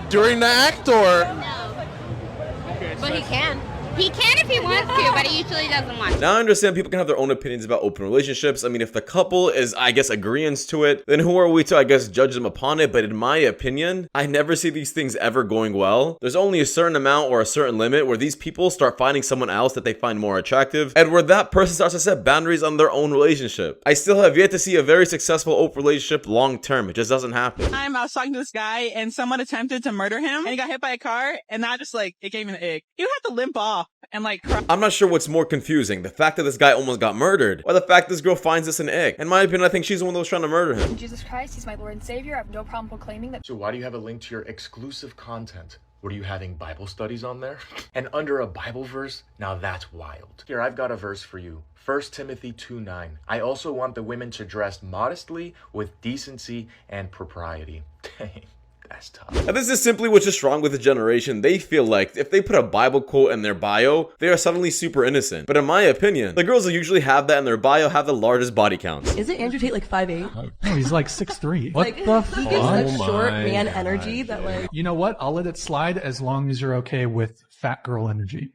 during the act or? No. But he can. He can if he wants to, but he usually doesn't want to. Now I understand people can have their own opinions about open relationships. I mean, if the couple is, I guess, agreeance to it, then who are we to, I guess, judge them upon it? But in my opinion, I never see these things ever going well. There's only a certain amount or a certain limit where these people start finding someone else that they find more attractive, and where that person starts to set boundaries on their own relationship. I still have yet to see a very successful open relationship long term. It just doesn't happen. I was talking to this guy and someone attempted to murder him and he got hit by a car and that just like, it gave me the ick. You have to limp off and like cry. I'm not sure what's more confusing, the fact that this guy almost got murdered, or the fact this girl finds this an ick. In my opinion, I think she's the one that was trying to murder him. Jesus Christ, he's my Lord and Savior. I have no problem proclaiming that. So why do you have a link to your exclusive content? What are you having Bible studies on there? And under a Bible verse? Now that's wild. Here, I've got a verse for you. 1 Timothy 2:9. I also want the women to dress modestly with decency and propriety. Dang. That's tough. And this is simply what's just wrong with the generation. They feel like if they put a Bible quote in their bio, they are suddenly super innocent. But in my opinion, the girls that usually have that in their bio have the largest body counts. Isn't Andrew Tate like 5'8"? No, he's like 6'3". What Like, the he fuck? gives such short man energy that like. You know what? I'll let it slide as long as you're okay with fat girl energy.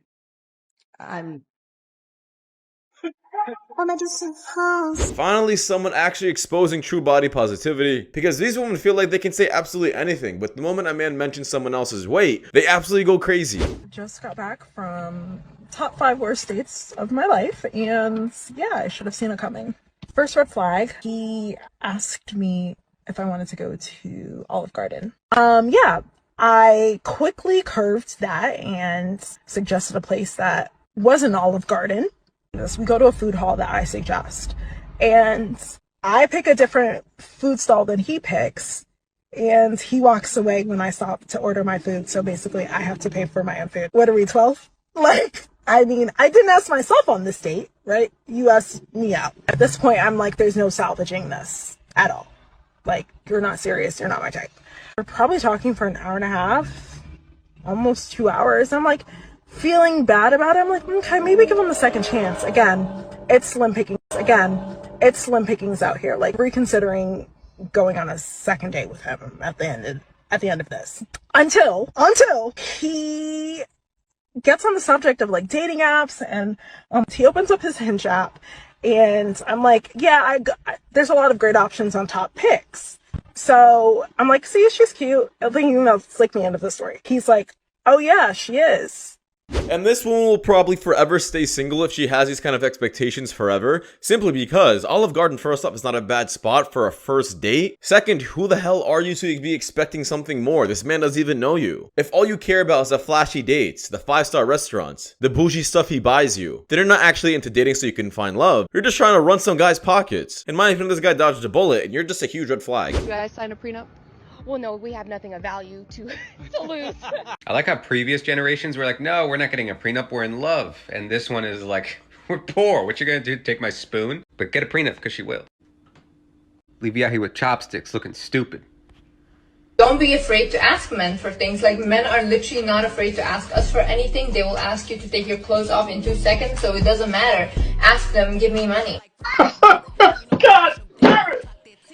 Finally, someone actually exposing true body positivity, because these women feel like they can say absolutely anything, but the moment a man mentions someone else's weight, they absolutely go crazy. Just got back from top 5 worst dates of my life, and yeah, I should have seen it coming. First red flag, he asked me if I wanted to go to Olive Garden. Yeah, I quickly curved that and suggested a place that wasn't Olive Garden. We go to a food hall that I suggest, and I pick a different food stall than he picks, and he walks away when I stop to order my food, so basically I have to pay for my own food. What are we, 12? Like, I mean, I didn't ask myself on this date, right? You asked me out. At this point, I'm like, there's no salvaging this at all. Like, you're not serious, you're not my type. We're probably talking for an hour and a half, almost 2 hours. I'm like, feeling bad about it. I'm like, okay, maybe give him a second chance. Again, it's slim pickings. It's slim pickings out here. Like, reconsidering going on a second date with him at the end of this. Until he gets on the subject of like dating apps, and he opens up his Hinge app, and I'm like, yeah, there's a lot of great options on top picks. So I'm like, see, she's cute. I'm thinking that's like the end of the story. He's like, oh yeah, she is. And this woman will probably forever stay single if she has these kind of expectations forever, simply because Olive Garden, first off, is not a bad spot for a first date. Second, who the hell are you to be expecting something more? This man doesn't even know you. If all you care about is the flashy dates, the 5-star restaurants, the bougie stuff he buys you, then you're not actually into dating so you can find love. You're just trying to run some guy's pockets. In my opinion, this guy dodged a bullet, and you're just a huge red flag. You guys sign a prenup? Well, no, we have nothing of value to lose. I like how previous generations were like, no, we're not getting a prenup, we're in love. And this one is like, we're poor. What you gonna do? Take my spoon? But get a prenup because she will. leave you out here with chopsticks looking stupid. Don't be afraid to ask men for things. Like, men are literally not afraid to ask us for anything. They will ask you to take your clothes off in 2 seconds, so it doesn't matter. Ask them, give me money. God damn it!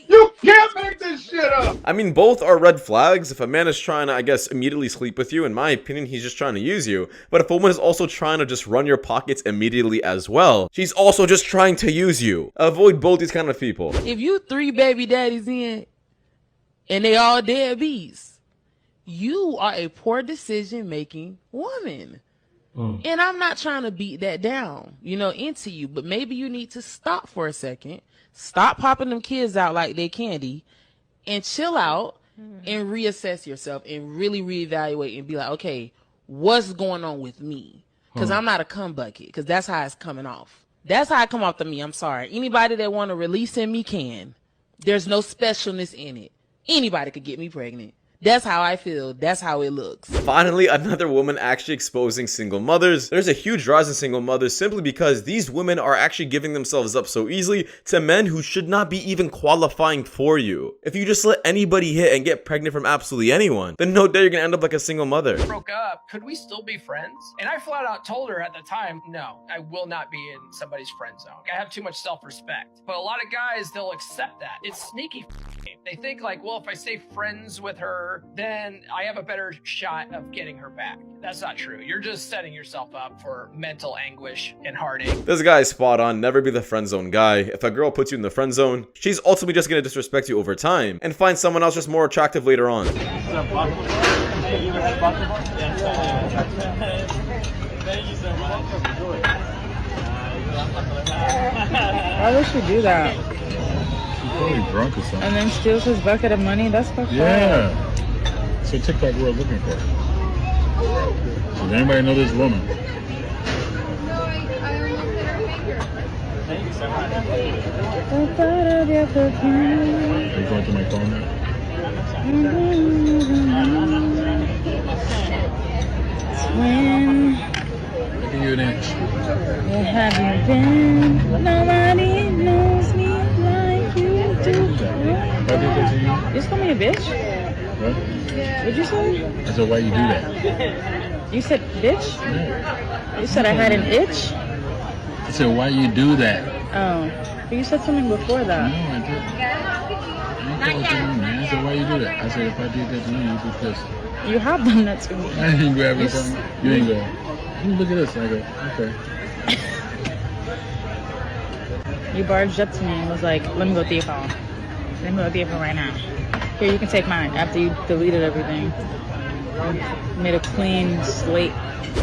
You can't make this shit up! I mean, both are red flags. If a man is trying to, I guess, immediately sleep with you, in my opinion, he's just trying to use you. But if a woman is also trying to just run your pockets immediately as well, she's also just trying to use you. Avoid both these kind of people. If you 3 baby daddies in, and they all deadbeats, you are a poor decision-making woman. And I'm not trying to beat that down, you know, into you, but maybe you need to stop for a second, stop popping them kids out like they candy, and chill out and reassess yourself and really reevaluate and be like, okay, what's going on with me? Because I'm not a cum bucket, because that's how it's coming off. That's how it come off to me. I'm sorry. Anybody that want to release in me can. There's no specialness in it. Anybody could get me pregnant. That's how I feel. That's how it looks. Finally, another woman actually exposing single mothers. There's a huge rise in single mothers simply because these women are actually giving themselves up so easily to men who should not be even qualifying for you. If you just let anybody hit and get pregnant from absolutely anyone, then no doubt you're gonna end up like a single mother. Broke up, could we still be friends? And I flat out told her at the time, no, I will not be in somebody's friend zone. I have too much self-respect. But a lot of guys, they'll accept that. It's sneaky. They think like, well, if I stay friends with her, then I have a better shot of getting her back. That's not true. You're just setting yourself up for mental anguish and heartache. This guy is spot on. Never be the friend zone guy. If a girl puts you in the friend zone, she's ultimately just gonna disrespect you over time and find someone else just more attractive later on. Thank you so much. Why would she do that? She's probably drunk or something. And then steals his bucket of money? That's fucked up. Yeah. So TikTok world looking for her. Does anybody know this woman? No, I almost hit her finger. Thank you so much. Are you going to my phone now? When I'll give you an inch. where have you been? Nobody knows me like you do. If I did that to you? You just called me a bitch? What? What'd you say? I said, why you do that? You said bitch? Yeah. You said I had an itch? I said, why you do that? Oh. But you said something before that. No, I didn't. I I said, why you do that? I said, if I did that to you, you'd be pissed. You have done that to me. I didn't grab it from you. You ain't go, look at this. I go, okay. You barged up to me and was like, let me go through your phone. Let me go through your phone right now. Here, you can take mine after you deleted everything. You made a clean slate.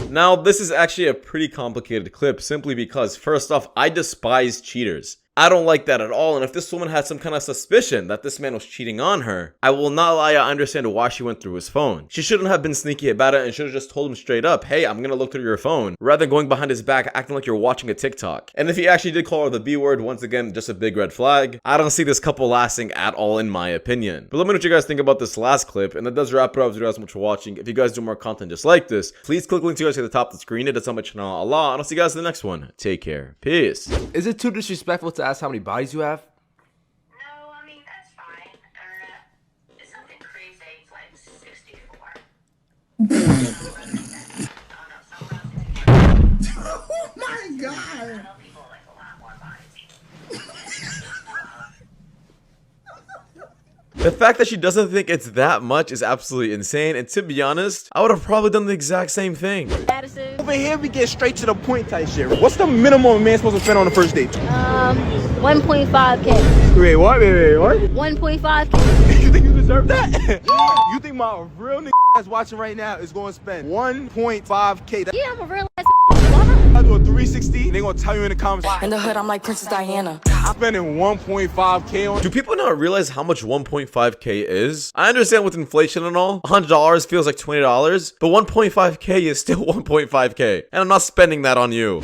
Now, this is actually a pretty complicated clip simply because, first off, I despise cheaters. I don't like that at all, and if this woman had some kind of suspicion that this man was cheating on her, I will not lie, I understand why she went through his phone. She shouldn't have been sneaky about it and should have just told him straight up, hey, I'm gonna look through your phone, rather than going behind his back acting like you're watching a TikTok. And if he actually did call her the B word, once again, just a big red flag. I don't see this couple lasting at all in my opinion. But let me know what you guys think about this last clip, and that does wrap it up. Thank you guys so much for watching. If you guys do more content just like this, please click the link to you guys at the top of the screen. It does help my channel a lot, and I'll see you guys in the next one. Take care. Peace. Is it too disrespectful to ask how many bodies you have? No, I mean, that's fine. It's something crazy. It's like 64. Oh my god! The fact that she doesn't think it's that much is absolutely insane, and to be honest, I would have probably done the exact same thing. Over here, we get straight to the point type shit. What's the minimum a man's supposed to spend on the first date? 1.5K. Wait, what? Wait, what? 1.5K. You think you deserve that? You think my real nigga that's watching right now is going to spend 1.5K? Yeah, I'm a real ass. I do a 360, they gonna tell you in the comments. In the hood, I'm like Princess Diana. I'm spending 1.5K on. Do people not realize how much 1.5K is? I understand with inflation and all, $100 feels like $20, but 1.5K is still 1.5K, and I'm not spending that on you.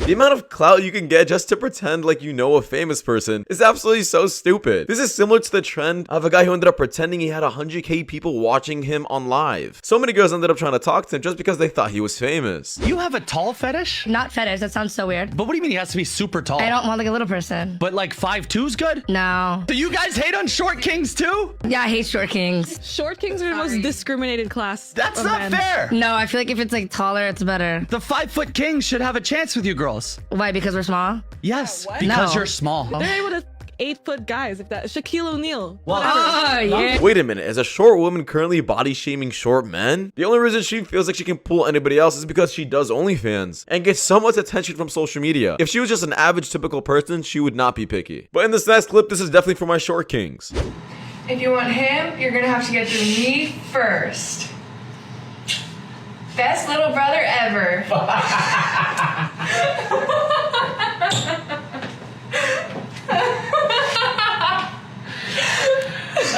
The amount of clout you can get just to pretend like you know a famous person is absolutely so stupid. This is similar to the trend of a guy who ended up pretending he had 100k people watching him on live. So many girls ended up trying to talk to him just because they thought he was famous. You have a tall fetish? Not fetish, that sounds so weird. But what do you mean he has to be super tall? I don't want like a little person. But like 5'2"'s good? No. Do you guys hate on short kings too? Yeah, I hate short kings. Short kings are the most discriminated class. That's not fair. No, I feel like if it's like taller, it's better. The 5-foot kings should have a chance with you girls. Why? Because we're small? Yes, What? because No. you're small. They're able to 8-foot guys, if that. Shaquille O'Neal. Well, Oh, yeah. Wait a minute, is a short woman currently body shaming short men? The only reason she feels like she can pull anybody else is because she does OnlyFans and gets so much attention from social media. If she was just an average typical person, she would not be picky. But in this next clip, this is definitely for my short kings. If you want him, you're gonna have to get through me first. Best little brother ever.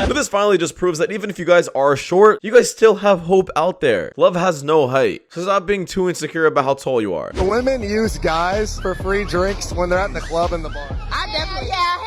But this finally just proves that even if you guys are short, you guys still have hope out there. Love has no height. So stop being too insecure about how tall you are. Women use guys for free drinks when they're at the club and the bar. I definitely, yeah.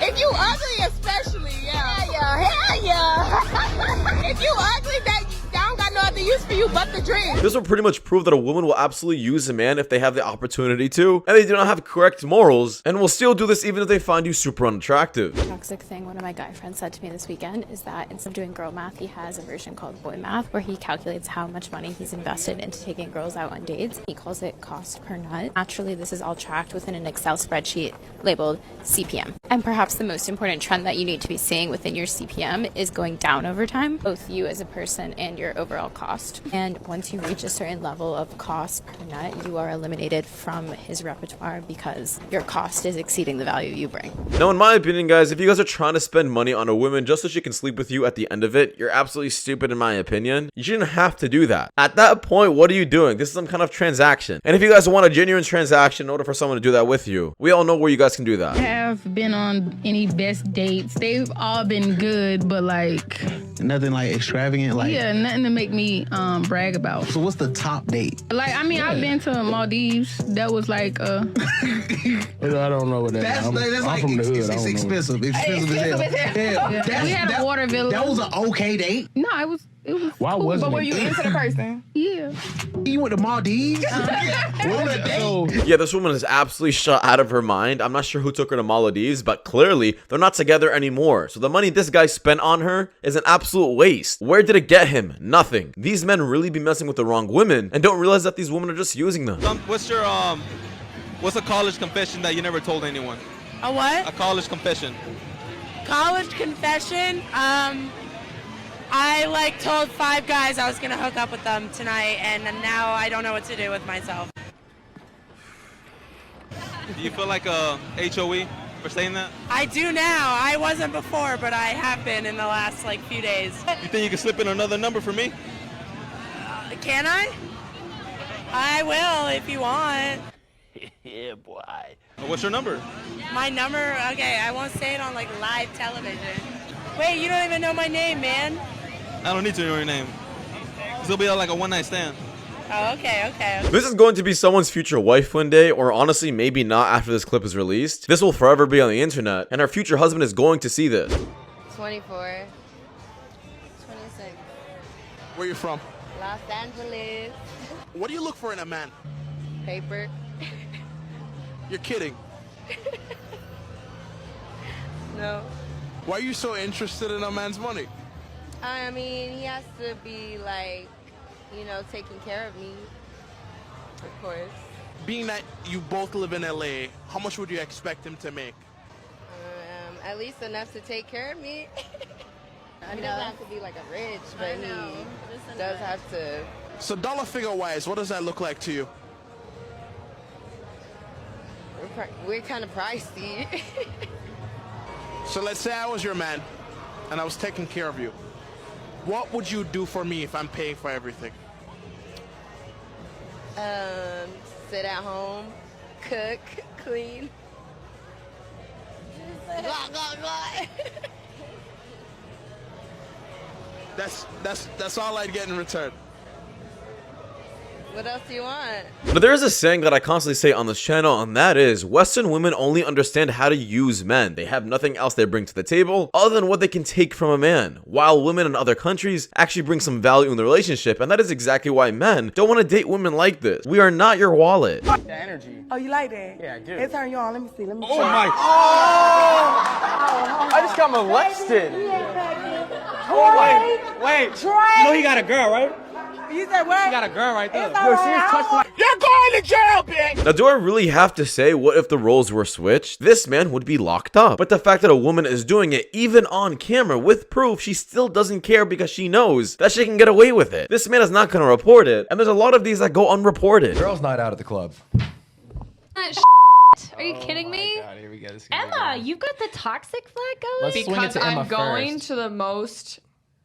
If you ugly, especially, yeah. Hell yeah. If you ugly, that I don't got no other use for you but the drink. This will pretty much prove that a woman will absolutely use a man if they have the opportunity to, and they do not have correct morals, and will still do this even if they find you super unattractive. Toxic thing one of my guy friends said to me this weekend is that instead of doing girl math, he has a version called boy math where he calculates how much money he's invested into taking girls out on dates. He calls it cost per nut. Naturally, this is all tracked within an Excel spreadsheet labeled CPM. And perhaps the most important trend that you need to be seeing within your CPM is going down over time, both you as a person and your overall cost. And once you reach a certain level of cost per nut, you are eliminated from his repertoire because your cost is exceeding the value you bring. Now, in my opinion, guys, if you guys are trying to spend money on a woman just so she can sleep with you at the end of it, you're absolutely stupid in my opinion. You shouldn't have to do that. At that point, what are you doing? This is some kind of transaction. And if you guys want a genuine transaction in order for someone to do that with you, we all know where you guys can do that. Have been on any best dates. They've all been good, but like nothing like extravagant, like yeah, nothing to make me brag about. So what's the top date? Like I mean, I've been to Maldives. That was like I don't know what that is. I'm like, from the hood. It's expensive. Expensive as hell. Yeah. We had a water village. That was an okay date. No, it was. Why cool. wasn't But were it? you into the person? Yeah. You went to Maldives? Yeah, this woman is absolutely shot out of her mind. I'm not sure who took her to Maldives, but clearly they're not together anymore. So the money this guy spent on her is an absolute waste. Where did it get him? Nothing. These men really be messing with the wrong women and don't realize that these women are just using them. What's your what's a college confession that you never told anyone? A what? A college confession. College confession. I like told 5 guys I was gonna hook up with them tonight, and now I don't know what to do with myself. Do you feel like a HOE for saying that? I do now. I wasn't before, but I have been in the last like few days. You think you can slip in another number for me? Can I? I will if you want. Yeah, boy. What's your number? My number? Okay, I won't say it on like live television. Wait, you don't even know my name, man. I don't need to know your name. This will be like a one-night stand. Oh, okay. This is going to be someone's future wife one day, or honestly, maybe not after this clip is released. This will forever be on the internet, and her future husband is going to see this. 24. 26. Where you from? Los Angeles. What do you look for in a man? Paper. You're kidding. No. Why are you so interested in a man's money? I mean, he has to be like, you know, taking care of me. Of course. Being that you both live in LA, how much would you expect him to make? At least enough to take care of me. He doesn't have to be like a rich, but he does have to. So dollar figure wise, what does that look like to you? We're kind of pricey. So let's say I was your man and I was taking care of you. What would you do for me if I'm paying for everything? Sit at home, cook, clean. That's all I'd get in return. What else do you want? But there is a saying that I constantly say on this channel, and that is, Western women only understand how to use men. They have nothing else they bring to the table other than what they can take from a man, while women in other countries actually bring some value in the relationship, and that is exactly why men don't want to date women like this. We are not your wallet. The energy. Oh, you like that? Yeah, I do. It turn you on. Let me see. Let me Oh check. my! Oh! I just got molested. Wait. Troy. You know he got a girl, right? You said what? He got a girl right there. It's all right. You're going to jail, bitch! Now, do I really have to say what if the roles were switched? This man would be locked up. But the fact that a woman is doing it, even on camera, with proof, she still doesn't care because she knows that she can get away with it. This man is not going to report it, and there's a lot of these that go unreported. Girls' night out at the club. Are you kidding me? God, here we go. Emma, you've got the toxic flag going? Let's swing it Because to Emma I'm going first. to the most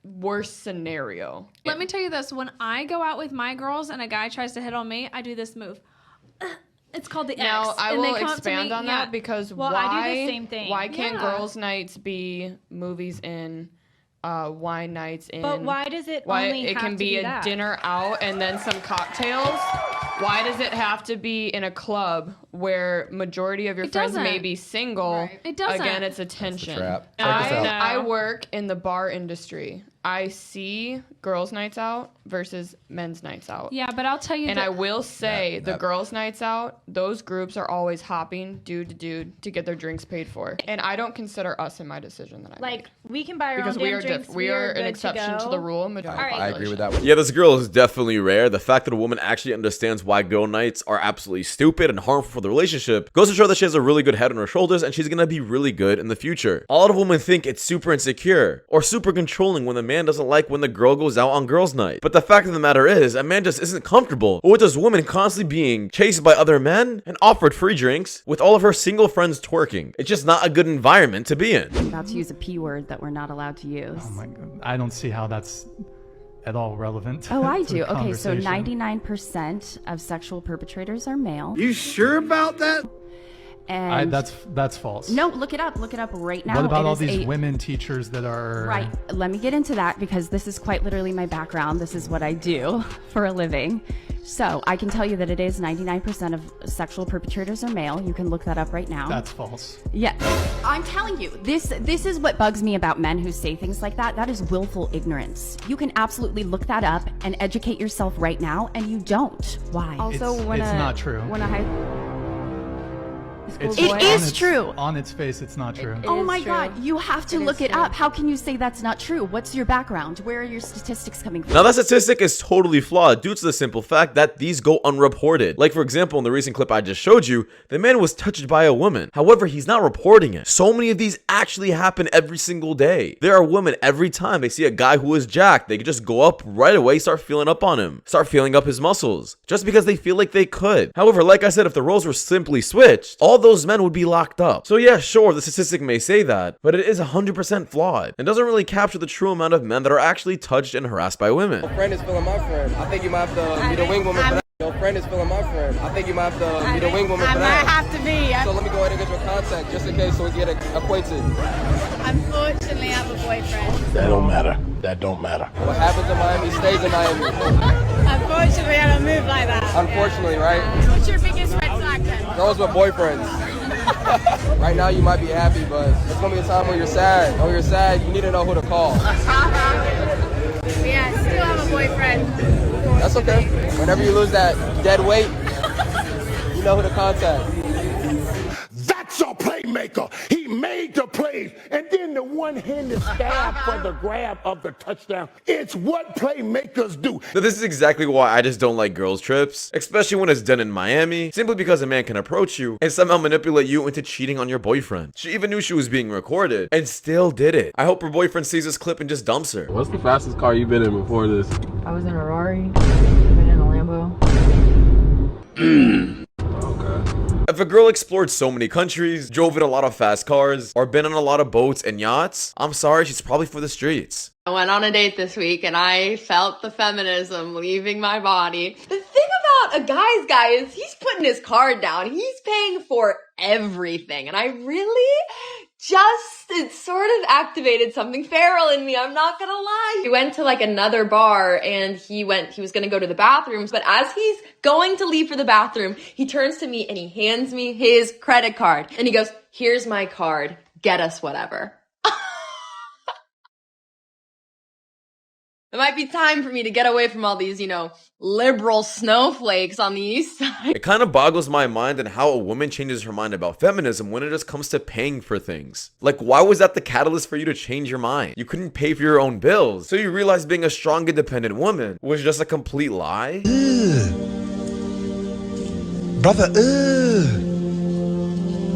worst scenario. Let me tell you this. When I go out with my girls and a guy tries to hit on me, I do this move. It's called the Now, X. I and they will come up to expand me- on yeah. that because well, why, I do the same thing. why can't Yeah. girls' nights be movies in, wine nights in? But why does it why only it have can to be be a that? dinner out and then some cocktails? Why does it have to be in a club where majority of your It friends may doesn't. be single? Right. It doesn't. Again, it's attention. trap. Check this out. I work in the bar industry. I see girls' nights out versus men's nights out. Yeah, but I'll tell you And that- I will say the girls' nights out, those groups are always hopping dude to dude to get their drinks paid for. And I don't consider us in my decision that I Like, we can buy our because own we damn are drinks. we are an good exception to go. the rule. Majority All right. I agree with that one. Yeah, this girl is definitely rare. The fact that a woman actually understands why girl nights are absolutely stupid and harmful for the relationship goes to show that she has a really good head on her shoulders and she's gonna be really good in the future. A lot of women think it's super insecure or super controlling when the man doesn't like when the girl goes out on girls' night. But the fact of the matter is, a man just isn't comfortable with this woman constantly being chased by other men and offered free drinks with all of her single friends twerking. It's just not a good environment to be in. About to use a P word that we're not allowed to use. Oh my God. I don't see how that's at all relevant. Oh, I to the do. Okay, so conversation. 99% of sexual perpetrators are male. You sure about that? And that's false. no, look it up. Look it up right now. What about It all is these a- women teachers that are Right. Let me get into that because this is quite literally my background. This is what I do for a living. So I can tell you that it is 99% of sexual perpetrators are male. You can look that up right now. That's false. Yeah, I'm telling you, this is what bugs me about men who say things like that. That is willful ignorance. You can absolutely look that up and educate yourself right now, and you don't. Why? Also, it's not true. When a high It's It on is its- true. On its face, it's not true. Oh my God, you have to look it up. How can you say that's not true? What's your background? Where are your statistics coming from? Now that statistic is totally flawed due to the simple fact that these go unreported. Like for example, in the recent clip I just showed you, the man was touched by a woman. However, he's not reporting it. So many of these actually happen every single day. There are women every time they see a guy who is jacked, they could just go up right away, start feeling up on him, start feeling up his muscles, just because they feel like they could. However, like I said, if the roles were simply switched, all those men would be locked up. So yeah, sure, the statistic may say that, but it is 100% flawed and doesn't really capture the true amount of men that are actually touched and harassed by women. Your friend is feeling my friend. I think you might have to meet a wing woman for that. Your friend is feeling my friend. I think you might have to meet a wing woman for that. I have to be. So let me go ahead and get your contact just in case so we get acquainted. Unfortunately, I have a boyfriend. That don't matter. That don't matter. What happens in Miami stays in Miami. Unfortunately, I don't move like that. Unfortunately, right? What's your biggest red flag then? Girls with boyfriends. Right now you might be happy, but there's gonna be a time when you're sad. And when you're sad, you need to know who to call. Yeah, I still have a boyfriend. That's okay. Whenever you lose that dead weight, you know who to contact. That's a playmaker. He made the plays. And then the one-handed stab for the grab of the touchdown. It's what playmakers do. Now, this is exactly why I just don't like girls trips, especially when it's done in Miami, simply because a man can approach you and somehow manipulate you into cheating on your boyfriend. She even knew she was being recorded and still did it. I hope her boyfriend sees this clip and just dumps her. What's the fastest car you've been in before this? I was in a Rari, been in a Lambo. If a girl explored so many countries, drove in a lot of fast cars, or been on a lot of boats and yachts, I'm sorry, she's probably for the streets. I went on a date this week and I felt the feminism leaving my body. The thing about a guy's guy is he's putting his card down. He's paying for everything. And I really it sort of activated something feral in me, I'm not gonna lie. We went to like another bar and he was gonna go to the bathrooms, but as he's going to leave for the bathroom, he turns to me and he hands me his credit card and he goes, "Here's my card, get us whatever." It might be time for me to get away from all these, liberal snowflakes on the east side. It kind of boggles my mind on how a woman changes her mind about feminism when it just comes to paying for things. Like, why was that the catalyst for you to change your mind? You couldn't pay for your own bills, so you realized being a strong, independent woman was just a complete lie? Brother,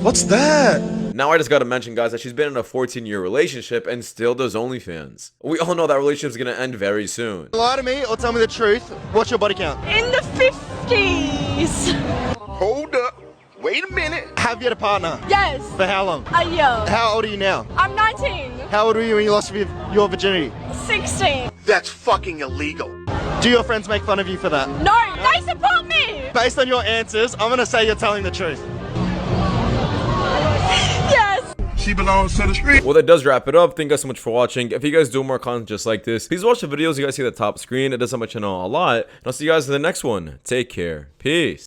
what's that? Now I just gotta mention, guys, that she's been in a 14-year relationship and still does OnlyFans. We all know that relationship's gonna end very soon. Lie to me or tell me the truth. What's your body count? In the 50s. Hold up. Wait a minute. Have you had a partner? Yes. For how long? A year. How old are you now? I'm 19. How old were you when you lost your virginity? 16. That's fucking illegal. Do your friends make fun of you for that? No, they support me. Based on your answers, I'm gonna say you're telling the truth. Yes. She belongs to the street. Well, that does wrap it up. Thank you guys so much for watching. If you guys do more content just like this, please watch the videos you guys see at the top screen. It does help my channel a lot. And I'll see you guys in the next one. Take care. Peace.